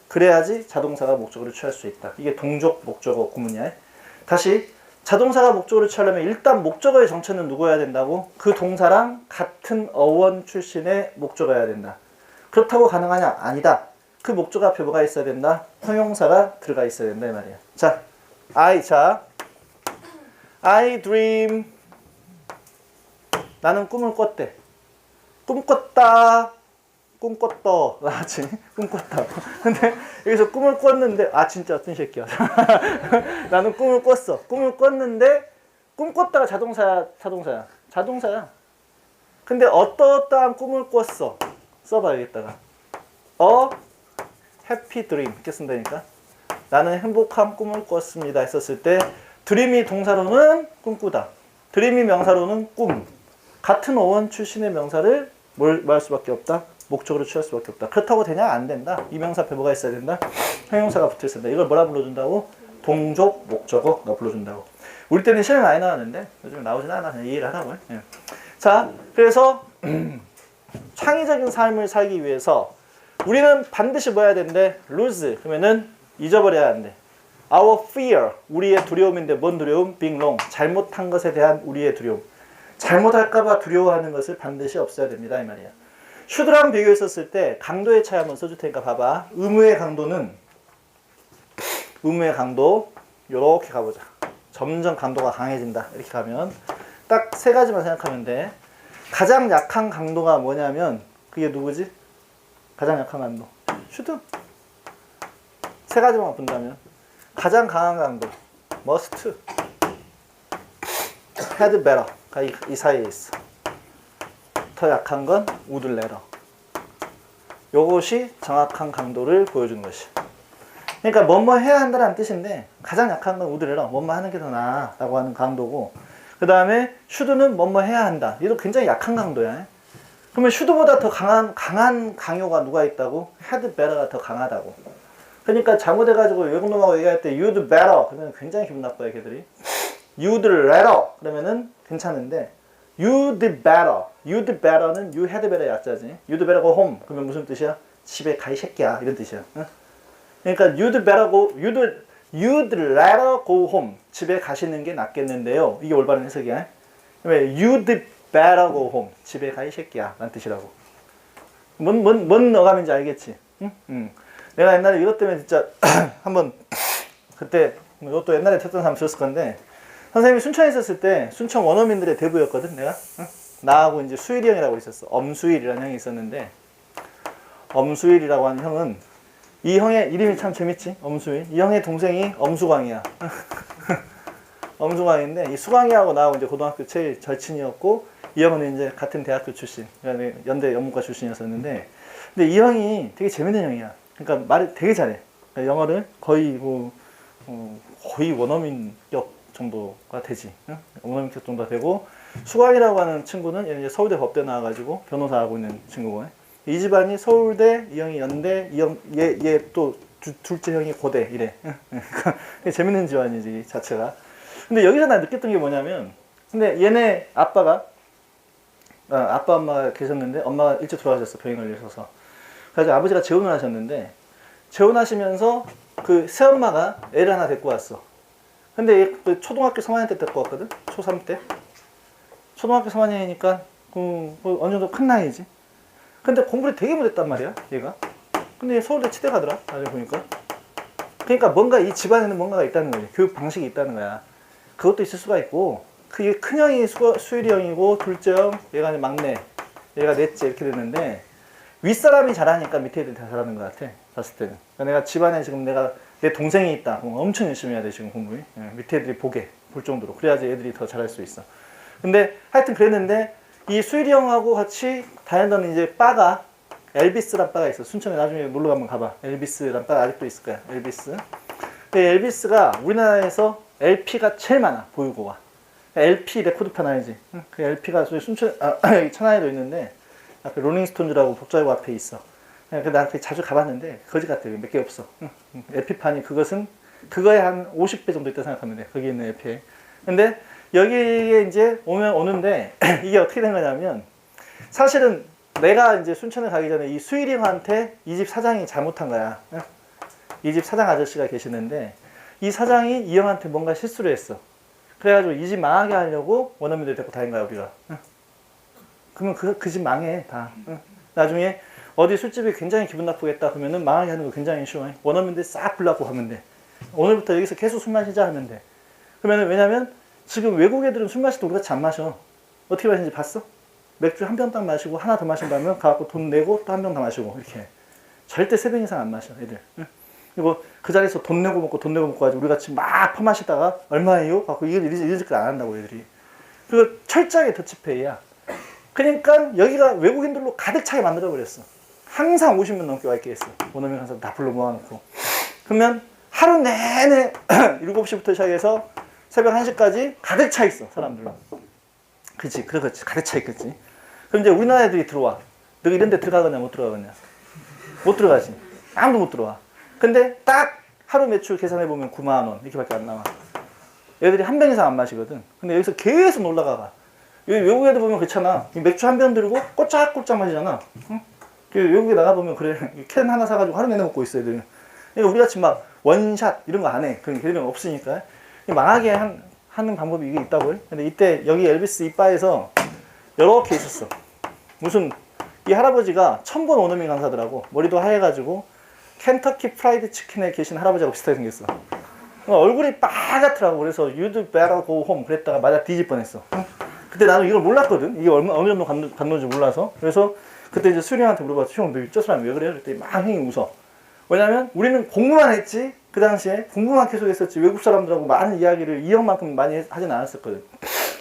A: 그래야지 자동사가 목적으로 취할 수 있다. 이게 동족 목적어 구문이야. 다시 자동사가 목적으로 취하려면 일단 목적어의 정체는 누구여야 된다고? 그 동사랑 같은 어원 출신의 목적어여야 된다. 그렇다고 가능하냐? 아니다. 그 목적어 앞에 뭐가 있어야 된다? 형용사가 들어가 있어야 된다 이 말이야. 자, I dream. 나는 꿈을 꿨대. 꿈꿨다. 꿈꿨다. 나지? 꿈꿨다. 근데 여기서 꿈을 꿨는데 진짜 어떤 새끼야. 나는 꿈을 꿨어. 꿈을 꿨는데 꿈꿨다가 자동사야. 자동사야. 근데 어떠한 꿈을 꿨어. 써봐 여기다가. happy dream 이렇게 쓴다니까. 나는 행복한 꿈을 꿨습니다 했었을 때 dream이 동사로는 꿈꾸다. dream이 명사로는 꿈. 같은 어원 출신의 명사를 뭘 할 수밖에 없다? 목적으로 취할 수밖에 없다. 그렇다고 되냐? 안 된다. 이 명사 앞에 뭐가 있어야 된다? 형용사가 붙어 있어야 된다. 이걸 뭐라 불러준다고? 동족 목적어가 불러준다고. 우리 때는 시험이 많이 나왔는데 요즘 나오진 않아. 그냥 이해를 하라고요. 예. 자, 그래서 창의적인 삶을 살기 위해서 우리는 반드시 뭐 해야 된대? lose. 그러면은 잊어버려야 한대. Our fear. 우리의 두려움인데 뭔 두려움? being wrong. 잘못한 것에 대한 우리의 두려움. 잘못할까봐 두려워하는 것을 반드시 없애야 됩니다. 이 말이야. should랑 비교했었을 때 강도의 차이 한번 써줄 테니까 봐봐. 의무의 강도 요렇게 가보자. 점점 강도가 강해진다. 이렇게 가면 딱 세 가지만 생각하면 돼. 가장 약한 강도가 뭐냐면 그게 누구지? 가장 약한 강도 should. 세 가지만 본다면 가장 강한 강도 must, had better가 이 사이에 있어. 더 약한 건 would rather. 요것이 정확한 강도를 보여주는 것이. 그러니까 뭐뭐 해야 한다는 뜻인데 가장 약한 건 would rather. 뭐뭐 하는 게 더 나아 라고 하는 강도고, 그 다음에 should는 뭐뭐 해야 한다. 얘도 굉장히 약한 강도야. 그러면 should보다 더 강한 강요가 누가 있다고? had better가 더 강하다고. 그러니까 잘못해가지고 외국놈하고 얘기할 때 you'd better 그러면 굉장히 기분 나빠요 걔들이. you'd rather 그러면은 괜찮은데 you'd better는 you had better 약자지. you'd better go home 그러면 무슨 뜻이야? 집에 가 이 새끼야 이런 뜻이야. 응? 그러니까 you'd rather go home 집에 가시는 게 낫겠는데요. 이게 올바른 해석이야. 왜 you'd better go home 집에 가 이 새끼야 라는 뜻이라고. 뭔 어감인지 알겠지? 응? 내가 옛날에 이것 때문에 진짜 한번 그때 이것도 옛날에 했던 사람 들었을 건데, 선생님이 순천에 있었을 때 순천 원어민들의 대부였거든 내가. 응? 나하고 이제 수일이 형이라고 있었어. 엄수일이라는 형이 있었는데, 엄수일이라고 하는 형은, 이 형의 이름이 참 재밌지. 엄수일. 이 형의 동생이 엄수광이야. 엄수광인데 이 수광이하고 나하고 이제 고등학교 제일 절친이었고, 이 형은 이제 같은 대학교 출신, 연대 연문과 출신이었었는데, 근데 이 형이 되게 재밌는 형이야. 그러니까 말을 되게 잘해. 그러니까 영어를 거의 거의 원어민격 정도가 되지. 응? 원어민격 정도가 되고, 수광이라고 하는 친구는 얘는 이제 서울대 법대 나와가지고 변호사 하고 있는 친구고, 이 집안이 서울대, 이 형이 연대, 얘 또 둘째 형이 고대 이래. 재밌는 집안이지 자체가. 근데 여기서 나 느꼈던 게 뭐냐면, 근데 얘네 아빠 엄마가 계셨는데 엄마가 일찍 돌아가셨어. 병에 걸리셔서. 그래서 아버지가 재혼을 하셨는데, 재혼하시면서 그 새엄마가 애를 하나 데리고 왔어. 근데 그 초등학교 3학년 때 데리고 왔거든? 초3 때. 초등학교 3학년이니까 어느 정도 큰 나이지. 근데 공부를 되게 못했단 말이야, 얘가. 근데 얘 서울대 치대 가더라, 나중에 보니까. 그러니까 뭔가 이 집안에는 뭔가가 있다는 거지. 교육 방식이 있다는 거야. 그것도 있을 수가 있고, 그게 큰형이 수일이 형이고, 둘째 형, 얘가 이제 막내, 얘가 넷째 이렇게 됐는데, 윗사람이 잘하니까 밑에 애들이 다 잘하는 것 같아. 봤을 때는. 그러니까 내가 집안에 지금 내 동생이 있다. 그럼 엄청 열심히 해야 돼, 지금 공부에. 밑에 애들이 볼 정도로. 그래야지 애들이 더 잘할 수 있어. 근데 하여튼 그랬는데 이 수일이 형하고 같이 다녔던 이제 바가 엘비스란 바가 있어. 순천에 나중에 놀러 가면 가봐. 엘비스란 바가 아직도 있을 거야. 엘비스. 근데 엘비스가 우리나라에서 LP가 제일 많아. 보유고가. LP 레코드판 알지? 그 LP가 순천, 천안에도 있는데 그 로링스톤즈라고 복자고 앞에 있어. 나 자주 가봤는데 거지 같아. 몇 개 없어. LP판이 그거에 한 50배 정도 있다 생각하면 돼. 거기 있는 LP에. 근데 여기에 이제 오는데 이게 어떻게 된 거냐면 사실은 내가 이제 순천에 가기 전에 이 수일이 형한테 이 집 사장이 잘못한 거야. 이 집 사장 아저씨가 계시는데 이 사장이 이 형한테 뭔가 실수를 했어. 그래가지고 이 집 망하게 하려고 원어민들 데리고 다닌 거야, 우리가. 그러면 그 집 망해, 다. 나중에 어디 술집이 굉장히 기분 나쁘겠다 그러면은 망하게 하는 거 굉장히 쉬워. 원어민들 싹 불러갖고 하면 돼. 오늘부터 여기서 계속 술 마시자 하면 돼. 그러면은 왜냐면 지금 외국 애들은 술 마실 때 우리같이 안 마셔. 어떻게 마시는지 봤어? 맥주 한 병 딱 마시고 하나 더 마신다면 가갖고 돈 내고 또 한 병 더 마시고 이렇게. 절대 3병 이상 안 마셔, 애들. 그리고 그 자리에서 돈 내고 먹고 가지고 우리 같이 막 퍼마시다가 얼마예요? 갖고 이런 짓을 안 한다고 애들이. 그거 철저하게 더치페이야. 그러니까 여기가 외국인들로 가득 차게 만들어 버렸어. 항상 50명 넘게 와 있게 했어. 원어민 강사 다 불러 모아놓고. 그러면 하루 내내 7시부터 시작해서 새벽 1시까지 가득 차 있어, 사람들로. 그치, 그렇지. 가득 차 있겠지. 그럼 이제 우리나라 애들이 들어와. 너 이런 데 들어가겠냐, 못 들어가겠냐? 못 들어가지. 아무도 못 들어와. 근데 딱 하루 매출 계산해보면 9만 원 이렇게밖에 안 나와. 애들이 한 병 이상 안 마시거든. 근데 여기서 계속 놀러가. 여기 외국 애들 보면 그렇잖아. 맥주 한 병 들고 꼬짝꼬짝 마시잖아. 응? 외국에 나가보면 그래. 캔 하나 사가지고 하루 내내 먹고 있어, 애들. 그러니까 우리같이 막 원샷 이런 거 안 해. 그런 걔들은 없으니까. 망하게 하는 방법이 이게 있다고요. 근데 이때 여기 엘비스 이 바에서 이렇게 있었어. 무슨 이 할아버지가 1000번 원어민 강사더라고. 머리도 하얘가지고 켄터키 프라이드 치킨에 계신 할아버지하고 비슷하게 생겼어. 얼굴이 빨갛더라고. 그래서 you'd better go home 그랬다가 맞아 뒤질 뻔했어. 그때 나는 이걸 몰랐거든. 이게 어느 정도 갔는지 몰라서. 그래서 그때 이제 수리 형한테 물어봤어. 형, 너 저 사람이 왜 그래? 그랬더니 막 형이 웃어. 왜냐면 우리는 공부만 했지. 그 당시에 공부만 계속 했었지. 외국 사람들하고 많은 이야기를 이 형만큼 많이 하진 않았었거든.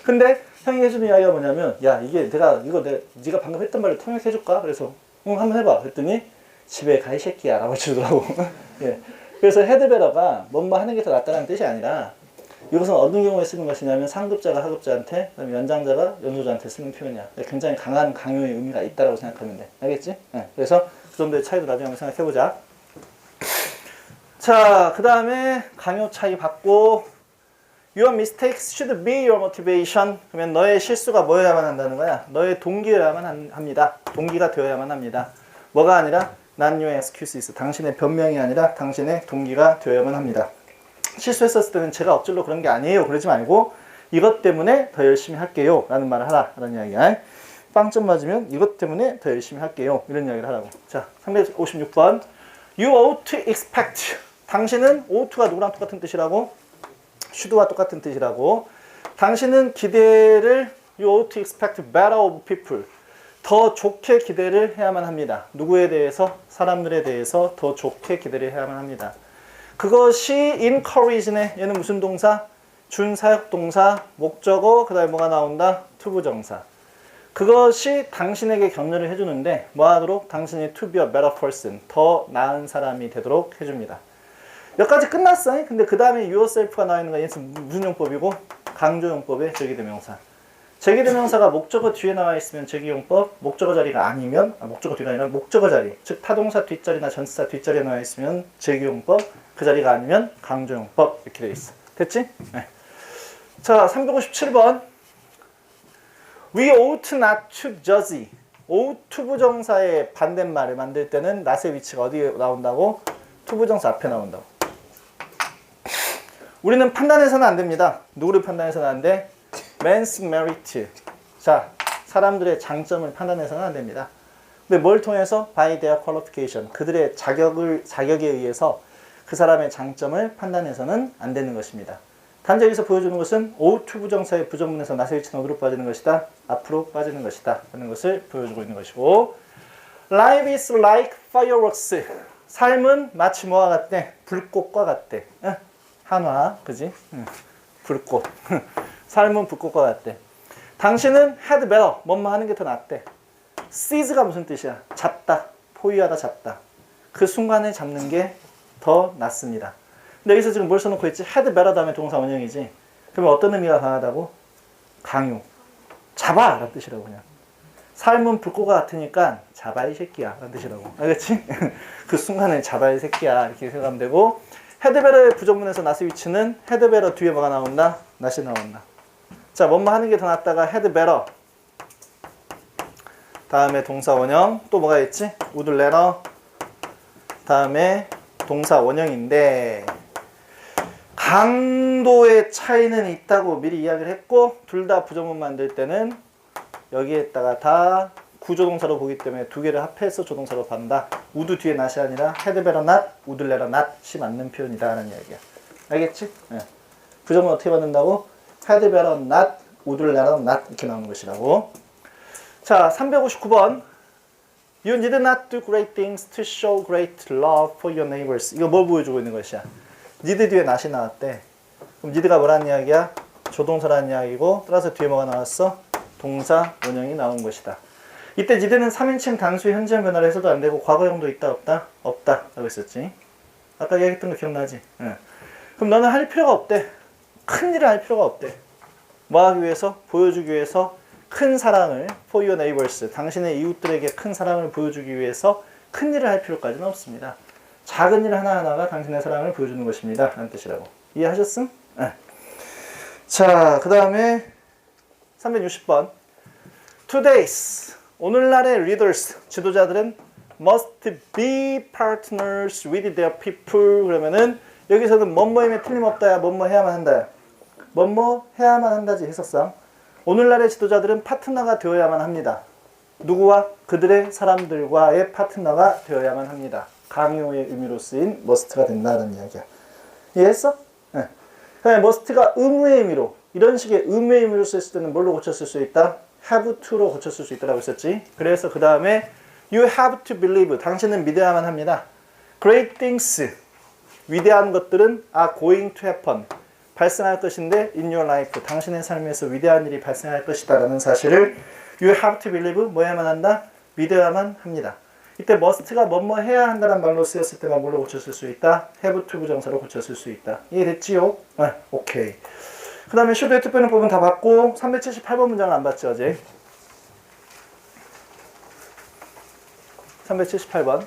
A: 근데 형이 해주는 이야기가 뭐냐면, 야, 네가 방금 했던 말을 통역해줄까? 그래서 응, 한번 해봐. 그랬더니 집에 가 이 새끼야 라고 해주더라고. 예. 그래서 헤드베러가 뭐뭐 하는 게 더 낫다는 뜻이 아니라 이것은 어느 경우에 쓰는 것이냐면 상급자가 하급자한테, 그다음에 연장자가 연소자한테 쓰는 표현이야. 굉장히 강한 강요의 의미가 있다고 생각하면 돼. 알겠지? 네. 그래서 그 정도의 차이도 나중에 한번 생각해보자. 자, 그 다음에 강요 차이 받고 Your mistakes should be your motivation. 그러면 너의 실수가 뭐여야만 한다는 거야? 너의 동기여야만 합니다. 동기가 되어야만 합니다. 뭐가 아니라 not your excuses. 당신의 변명이 아니라 당신의 동기가 되어야만 합니다. 실수했었을 때는 제가 억지로 그런 게 아니에요. 그러지 말고 이것 때문에 더 열심히 할게요. 라는 말을 하라. 라는 이야기야. 빵점 맞으면 이것 때문에 더 열심히 할게요. 이런 이야기를 하라고. 자, 356번. You ought to expect. 당신은 ought-가 누구랑 똑같은 뜻이라고? should와 똑같은 뜻이라고. 당신은 기대를 You ought to expect better of people. 더 좋게 기대를 해야만 합니다. 누구에 대해서? 사람들에 대해서 더 좋게 기대를 해야만 합니다. 그것이 encourage네. 얘는 무슨 동사? 준사역 동사, 목적어, 그 다음에 뭐가 나온다? 투부정사. 그것이 당신에게 격려를 해주는데 뭐 하도록? 당신이 to be a better person, 더 나은 사람이 되도록 해줍니다. 여기까지 끝났어. 근데 그 다음에 yourself가 나와 있는 거 얘는 무슨 용법이고? 강조용법의 제기대명사. 제기대명사가 목적어 뒤에 나와 있으면 제기용법, 목적어 자리가 아니면, 목적어 뒤가 아니라 목적어 자리, 즉 타동사 뒷자리나 전치사 뒷자리에 나와 있으면 제기용법, 그 자리가 아니면 강조용법 이렇게 되어 있어. 됐지? 네. 자, 357번. We ought not to judge. ought 투부정사의 반대말을 만들 때는 not의 위치가 어디에 나온다고? 투부정사 앞에 나온다고. 우리는 판단해서는 안 됩니다. 누구를 판단해서는 안 돼? Man's merit. 자, 사람들의 장점을 판단해서는 안 됩니다. 근데 뭘 통해서? By their qualification. 그들의 자격에 의해서 그 사람의 장점을 판단해서는 안 되는 것입니다. 단지 여기서 보여주는 것은 ought 부정사의 부정문에서 not의 위치는 어디로 빠지는 것이다? 앞으로 빠지는 것이다. 라는 것을 보여주고 있는 것이고, Life is like fireworks. 삶은 마치 뭐와 같대? 불꽃과 같대. 응? 한화, 그지? 응. 불꽃. 삶은 불꽃과 같대. 당신은 had better. 뭐뭐 하는 게 더 낫대. seize가 무슨 뜻이야? 잡다. 포위하다, 잡다. 그 순간에 잡는 게 더 낫습니다. 근데 여기서 지금 뭘 써놓고 있지? had better 다음에 동사 원형이지. 그러면 어떤 의미가 강하다고? 강요. 잡아! 라는 뜻이라고 그냥. 삶은 불꽃과 같으니까 잡아 이 새끼야 라는 뜻이라고. 알겠지? 그 순간에 잡아 이 새끼야 이렇게 생각하면 되고, had better의 부정문에서 낫의 위치는 had better 뒤에 뭐가 나온다? 낫이 나온다. 자, 뭐뭐 하는 게 더 낫다가 had better. 다음에 동사 원형. 또 뭐가 있지? would rather. 다음에 동사 원형인데 강도의 차이는 있다고 미리 이야기를 했고, 둘 다 부정문 만들 때는 여기에다가 다 구조동사로 보기 때문에 두 개를 합해서 조동사로 받는다. would 뒤에 not이 아니라 had better not, would rather not이 맞는 표현이다 라는 이야기야. 알겠지? 네. 부정문 어떻게 받는다고? had better not, would rather not 이렇게 나오는 것이라고. 자, 359번. You need not do great things to show great love for your neighbors. 이거 뭘 보여주고 있는 것이야? need 뒤에 not이 나왔대. 그럼 need가 뭐라는 이야기야? 조동사라는 이야기고, 따라서 뒤에 뭐가 나왔어? 동사 원형이 나온 것이다. 이때 need는 3인칭 단수의 현재형 변화를 해서도 안 되고 과거형도 있다 없다? 없다 라고 했었지. 아까 얘기했던 거 기억나지? 응. 그럼 너는 할 필요가 없대. 큰 일을 할 필요가 없대. 뭐 하기 위해서? 보여주기 위해서 큰 사랑을 for your neighbors, 당신의 이웃들에게 큰 사랑을 보여주기 위해서 큰 일을 할 필요까지는 없습니다. 작은 일 하나하나가 당신의 사랑을 보여주는 것입니다 라는 뜻이라고. 이해하셨음? 네. 자, 그 다음에 360번. Today's, 오늘날의 leaders, 지도자들은 must be partners with their people. 그러면은 여기서는 뭐뭐임에 틀림없다야, 뭐뭐 해야만 한다야. 뭐뭐 해야만 한다지 했었어. 오늘날의 지도자들은 파트너가 되어야만 합니다. 누구와? 그들의 사람들과의 파트너가 되어야만 합니다. 강요의 의미로 쓰인 must가 된다는 이야기야. 이해했어? 네. 그다음에 must가 의무의 의미로, 이런 식의 의무의 의미로 썼을 때는 뭘로 고쳤을 수 있다? have to로 고쳤을 수 있다고 했었지. 그래서 그 다음에 you have to believe, 당신은 믿어야만 합니다. great things, 위대한 것들은 are going to happen, 발생할 것인데 in your life, 당신의 삶에서 위대한 일이 발생할 것이다 라는 사실을 you have to believe, 뭐 해야만 한다? 믿어야만 합니다. 이때 must가 뭐뭐 해야 한다는 말로 쓰였을 때만 뭘로 고쳤을 수 있다? have to 부정사로 고쳤을 수 있다. 이해됐지요? 네, 오케이. 그 다음에 should have 빼는 부분 다 봤고, 378번 문장을 안 봤지 어제? 378번.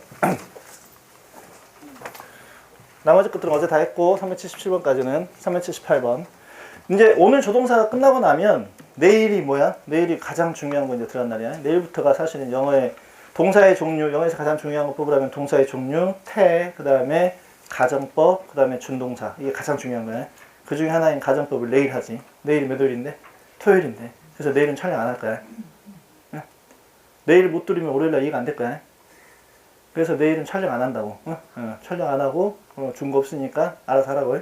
A: 나머지 것들은 어제 다 했고 377번까지는 378번. 이제 오늘 조동사가 끝나고 나면 내일이 뭐야? 내일이 가장 중요한 거 이제 들어간 날이야. 내일부터가 사실은 영어의 동사의 종류, 영어에서 가장 중요한 거 뽑으라면 동사의 종류, 태, 그 다음에 가정법, 그 다음에 준동사. 이게 가장 중요한 거야. 그 중에 하나인 가정법을 내일 하지. 내일이 몇 월인데? 토요일인데. 그래서 내일은 촬영 안 할 거야. 응? 내일 못 들으면 월요일날 이해가 안 될 거야. 그래서 내일은 촬영 안 한다고. 촬영 안 하고 준거 없으니까 알아서 하라고.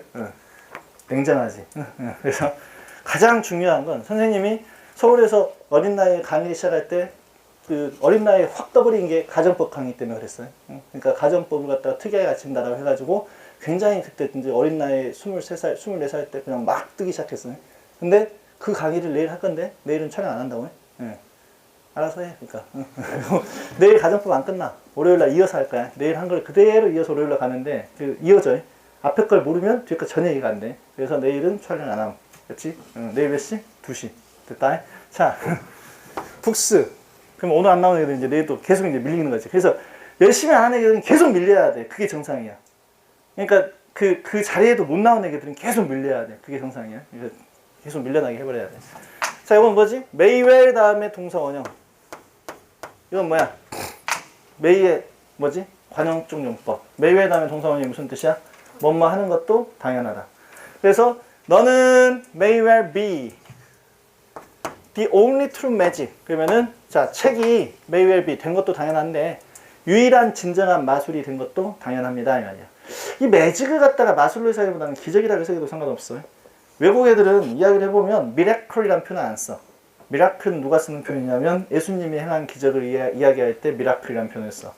A: 냉정하지. 그래서 가장 중요한 건 선생님이 서울에서 어린 나이에 강의를 시작할 때 그 어린 나이에 확 떠버린 게 가정법 강의 때문에 그랬어요. 그러니까 가정법을 갖다가 특이하게 가르친다라고 해가지고 굉장히 그때 이제 어린 나이에 23살, 24살 때 그냥 막 뜨기 시작했어요. 근데 그 강의를 내일 할 건데 내일은 촬영 안 한다고 해. 알아서 해. 그러니까 내일 가정법 안 끝나. 월요일날 이어서 할 거야. 내일 한 걸 그대로 이어서 월요일날 가는데 그 이어져. 앞에 걸 모르면 뒤에 거 전혀 이해가 안 돼. 그래서 내일은 촬영 안 함. 그렇지? 내일 몇 시? 2시. 됐다. 자, 북스. 그럼 오늘 안 나오는 애들은 이제 내일 또 계속 이제 밀리는 거지. 그래서 열심히 안 하는 애들은 계속 밀려야 돼. 그게 정상이야. 그러니까 그 자리에도 못 나오는 애들은 계속 밀려야 돼. 그게 정상이야. 그래서 계속 밀려나게 해버려야 돼. 자, 이건 뭐지? 메이웰 다음에 동사 원형. 이건 뭐야? 메이의 뭐지? 관용적 용법. 메이웰 다음에 동사 원형이 무슨 뜻이야? 뭐뭐 하는 것도 당연하다. 그래서 너는 may well be the only true magic. 그러면은 자, 책이 may well be 된 것도 당연한데 유일한 진정한 마술이 된 것도 당연합니다. 이 말이야. 이 매직을 갖다가 마술로 해석하기보다는 기적이라고 해석해도 상관없어요. 외국 애들은 이야기를 해보면 미래클이라는 표현 안 써. 미라클은 누가 쓰는 표현이냐면 예수님이 행한 기적을 이야기할 때 미라클이라는 표현을 써.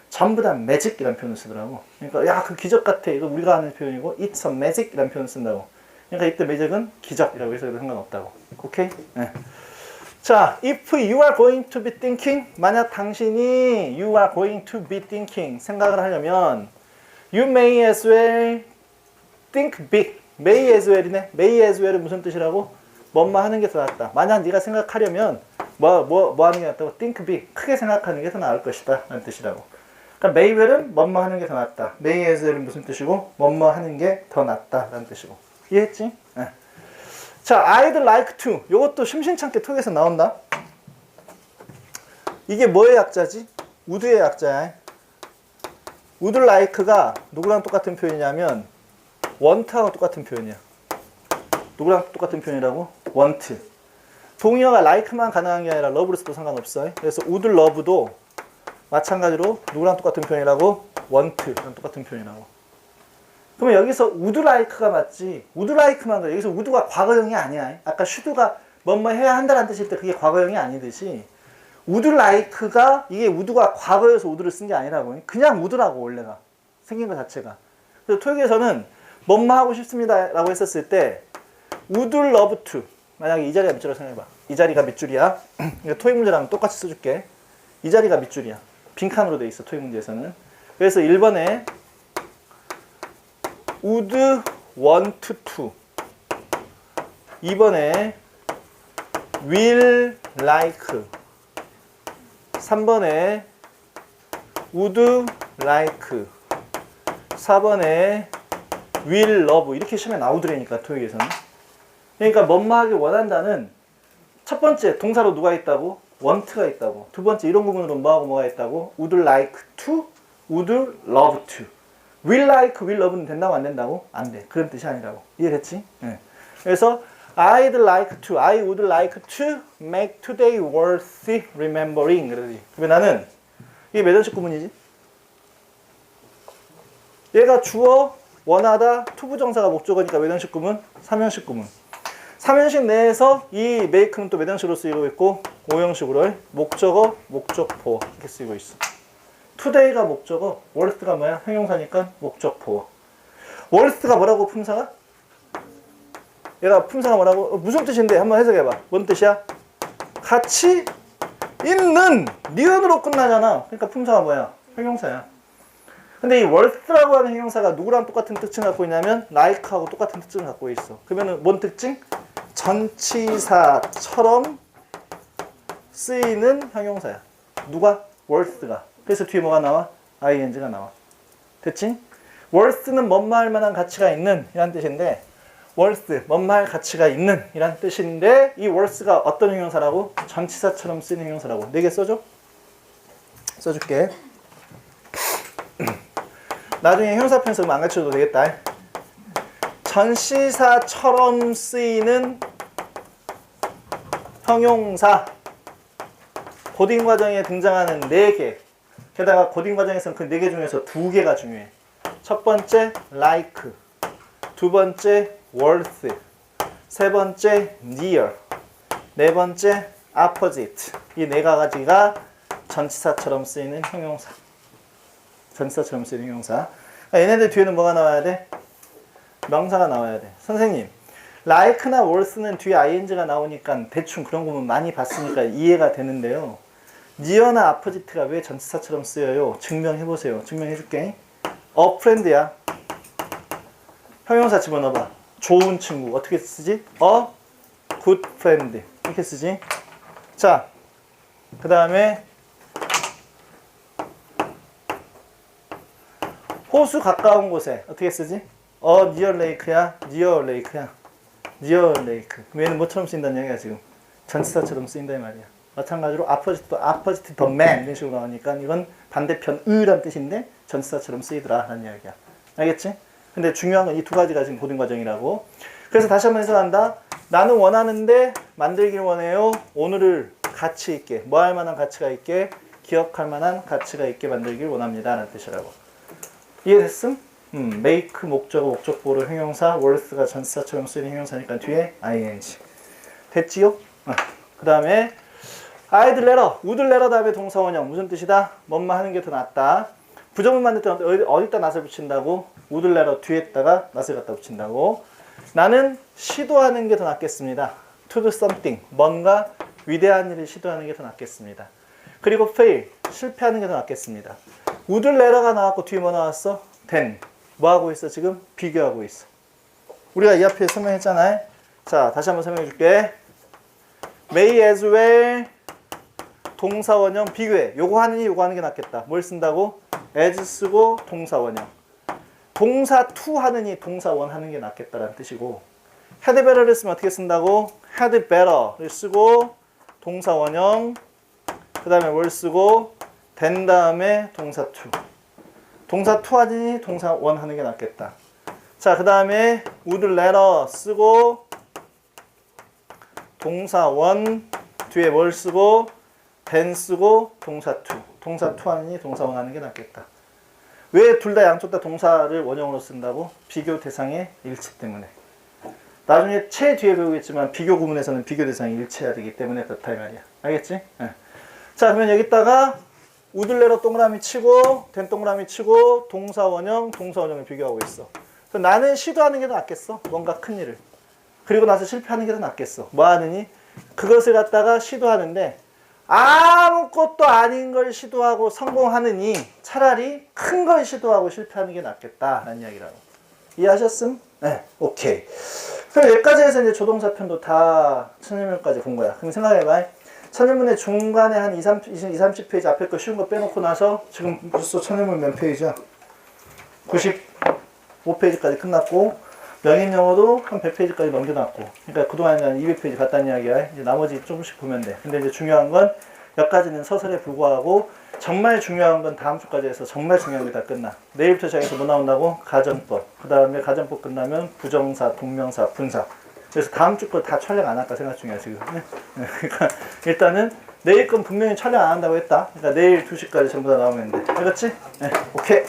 A: 전부 다 매직이라는 표현을 쓰더라고. 그러니까 야, 그 기적 같아. 이거 우리가 하는 표현이고 it's a magic이라는 표현을 쓴다고. 그러니까 이때 매직은 기적이라고 해서 상관없다고. 오케이? 네. 자, if you are going to be thinking, 만약 당신이 you are going to be thinking, 생각을 하려면 you may as well think big. may as well이네. may as well은 무슨 뜻이라고? 뭐뭐 하는 게 더 낫다. 만약 네가 생각하려면 뭐 하는 게 낫다고? think big. 크게 생각하는 게 더 나을 것이다. 라는 뜻이라고. 그러니까 may well은 뭐뭐 하는 게 더 낫다. may as well은 무슨 뜻이고? 뭐뭐 하는 게 더 낫다. 라는 뜻이고. 이해했지? 네. 자, I'd like to. 이것도 심심찮게 톡에서 나온다. 이게 뭐의 약자지? would의 약자야. would like가 누구랑 똑같은 표현이냐면 want하고 똑같은 표현이야. 누구랑 똑같은 표현이라고? want. 동의어가 like만 가능한 게 아니라 love로 써도 상관없어. 그래서 would love도 마찬가지로 누구랑 똑같은 표현이라고? want랑 똑같은 표현이라고. 그러면 여기서 would like가 맞지? would like만 그래. 여기서 would가 과거형이 아니야. 아까 should가 뭐뭐 해야 한다는 뜻일 때 그게 과거형이 아니듯이 would like가 이게 would가 과거여서 would를 쓴 게 아니라고. 그냥 would라고 원래가. 생긴 것 자체가. 그래서 토익에서는 뭐뭐 하고 싶습니다 라고 했었을 때 would love to. 만약에 이 자리가 밑줄이라고 생각해봐. 이 자리가 밑줄이야. 토익 문제랑 똑같이 써줄게. 이 자리가 밑줄이야. 빈칸으로 돼 있어. 토익 문제에서는. 그래서 1번에 would want to. 2번에 will like. 3번에 would like. 4번에 will love. 이렇게 시험에 나오더라니까 토익에서는. 그러니까 뭐뭐 하길 원한다는 첫 번째 동사로 누가 있다고? want가 있다고. 두 번째 이런 부분으로 뭐하고 뭐가 있다고? would like to, would love to. will like, will love는 된다고 안 된다고? 안 돼. 그런 뜻이 아니라고. 이해됐지? 네. 그래서 I'd like to, I would like to make today worth remembering. 그러지. 그러면 나는 이게 몇 형식 구문이지? 얘가 주어, 원하다, 투부정사가 목적어니까 몇 형식 구문? 3형식 구문. 3형식 내에서 이 make는 또 몇 형식으로 쓰이고 있고 5형식으로 목적어, 목적보 이렇게 쓰이고 있어. today가 목적어, worth가 뭐야? 형용사니까 목적보. worth가 뭐라고 품사가? 얘가 품사가 뭐라고? 무슨 뜻인데? 한번 해석해봐. 뭔 뜻이야? 가치 있는 니은으로 끝나잖아. 그러니까 품사가 뭐야? 형용사야. 근데 이 worth라고 하는 형용사가 누구랑 똑같은 특징을 갖고 있냐면 like하고 똑같은 특징을 갖고 있어. 그러면은 뭔 특징? 전치사처럼 쓰이는 형용사야. 누가? worth가. 그래서 뒤에 뭐가 나와? ing가 나와. 됐지? worth는 뭐뭐 할 만한 가치가 있는 이란 뜻인데 worth, 뭐뭐 할 가치가 있는 이란 뜻인데 이 worth가 어떤 형용사라고? 전치사처럼 쓰이는 형용사라고. 4개 써줘? 써줄게. 나중에 형용사 편에서 안 가르쳐도 되겠다. 전시사처럼 쓰이는 형용사. 고딩 과정에 등장하는 4개. 게다가 고딩 과정에서는 그 4개 중에서 2개가 중요해. 첫 번째 like, 두 번째 worth, 세 번째 near, 네 번째 opposite. 이 4가지가 전치사처럼 쓰이는 형용사. 전치사처럼 쓰이는 형용사. 얘네들 뒤에는 뭐가 나와야 돼? 명사가 나와야 돼. 선생님, like나 worth는 뒤에 ing가 나오니까 대충 그런 거는 많이 봤으니까 이해가 되는데요. near나 opposite가 왜 전치사처럼 쓰여요? 증명해보세요. 증명해줄게. a friend야. 형용사 집어넣어봐. 좋은 친구. 어떻게 쓰지? a good friend. 이렇게 쓰지. 자, 그 다음에 호수 가까운 곳에 어떻게 쓰지? near lake야, near lake야, near lake. 그럼 얘는 뭐처럼 쓰인다는 얘기야 지금? 전치사처럼 쓰인다 이 말이야. 마찬가지로 opposite the man 이런 식으로 나오니까 이건 반대편 의란 뜻인데 전치사처럼 쓰이더라 라는 이야기야. 알겠지? 근데 중요한 건 이 2가지가 지금 고등 과정이라고. 그래서 다시 한번 해석한다. 나는 원하는데 만들길 원해요. 오늘을 가치 있게, 뭐 할 만한 가치가 있게, 기억할 만한 가치가 있게 만들길 원합니다 라는 뜻이라고. 이해됐음? make 목적어, 목적보를 형용사, worth가 전치사처럼 쓰이는 형용사니까 뒤에 ing. 됐지요? 그 다음에 I'd rather, would rather 다음에 동사원형 무슨 뜻이다? 뭐뭐 하는 게 더 낫다. 부정문 만들 때 어디다 낫을 붙인다고? would rather 뒤에다가 낫을 갖다 붙인다고. 나는 시도하는 게 더 낫겠습니다. to do something, 뭔가 위대한 일을 시도하는 게 더 낫겠습니다. 그리고 fail, 실패하는 게 더 낫겠습니다. would rather가 나왔고 뒤에 뭐 나왔어? then, 뭐 하고 있어 지금? 비교하고 있어. 우리가 이 앞에 설명했잖아요. 자, 다시 한번 설명해 줄게. may as well 동사원형 비교해. 요거 하느니 요거 하는 게 낫겠다. 뭘 쓴다고? as 쓰고 동사원형. 동사 to 하느니 동사 원 하는 게 낫겠다라는 뜻이고, had better를 쓰면 어떻게 쓴다고? had better를 쓰고 동사 원형, 그 다음에 뭘 쓰고 된 다음에 동사 to. 동사 to 하느니 동사 원 하는 게 낫겠다. 자, 그 다음에 would rather 쓰고 동사 원 뒤에 뭘 쓰고 than 쓰고 동사 to. 동사 to 하느니 동사 원 하는 게 낫겠다. 왜 둘 다 양쪽 다 동사를 원형으로 쓴다고? 비교 대상의 일치 때문에. 나중에 채 뒤에 배우겠지만 비교 구문에서는 비교 대상이 일치해야 되기 때문에 그렇다 이 말이야. 알겠지? 네. 자, 그러면 여기다가 would rather 동그라미 치고 than 동그라미 치고 동사 원형, 동사 원형을 비교하고 있어. 그래서 나는 시도하는 게 더 낫겠어. 뭔가 큰 일을. 그리고 나서 실패하는 게 더 낫겠어. 뭐 하느니? 그것을 갖다가 시도하는데 아무것도 아닌 걸 시도하고 성공하느니 차라리 큰 걸 시도하고 실패하는 게 낫겠다라는 이야기라고. 이해하셨음? 네, 오케이. 그럼 여기까지 해서 이제 조동사 편도 다 천일문까지 본 거야. 그럼 생각해봐. 천일문의 중간에 한 30페이지 앞에 거 쉬운 거 빼놓고 나서 지금 벌써 천일문 몇 페이지야? 95페이지까지 끝났고, 명인영어도 한 100페이지까지 넘겨놨고, 그러니까 그동안 한 200페이지 갔다는 이야기야. 이제 나머지 조금씩 보면 돼. 근데 이제 중요한 건 여기까지는 서술에 불과하고, 정말 중요한 건 다음 주까지 해서 정말 중요한 게 다 끝나. 내일부터 시작해서 뭐 나온다고? 가정법. 그 다음에 가정법 끝나면 부정사, 동명사, 분사. 그래서 다음 주 거 다 촬영 안 할까 생각 중이야 지금. 그러니까 일단은 내일 건 분명히 촬영 안 한다고 했다. 그러니까 내일 2시까지 전부 다 나오면 돼. 알겠지? 네, 오케이.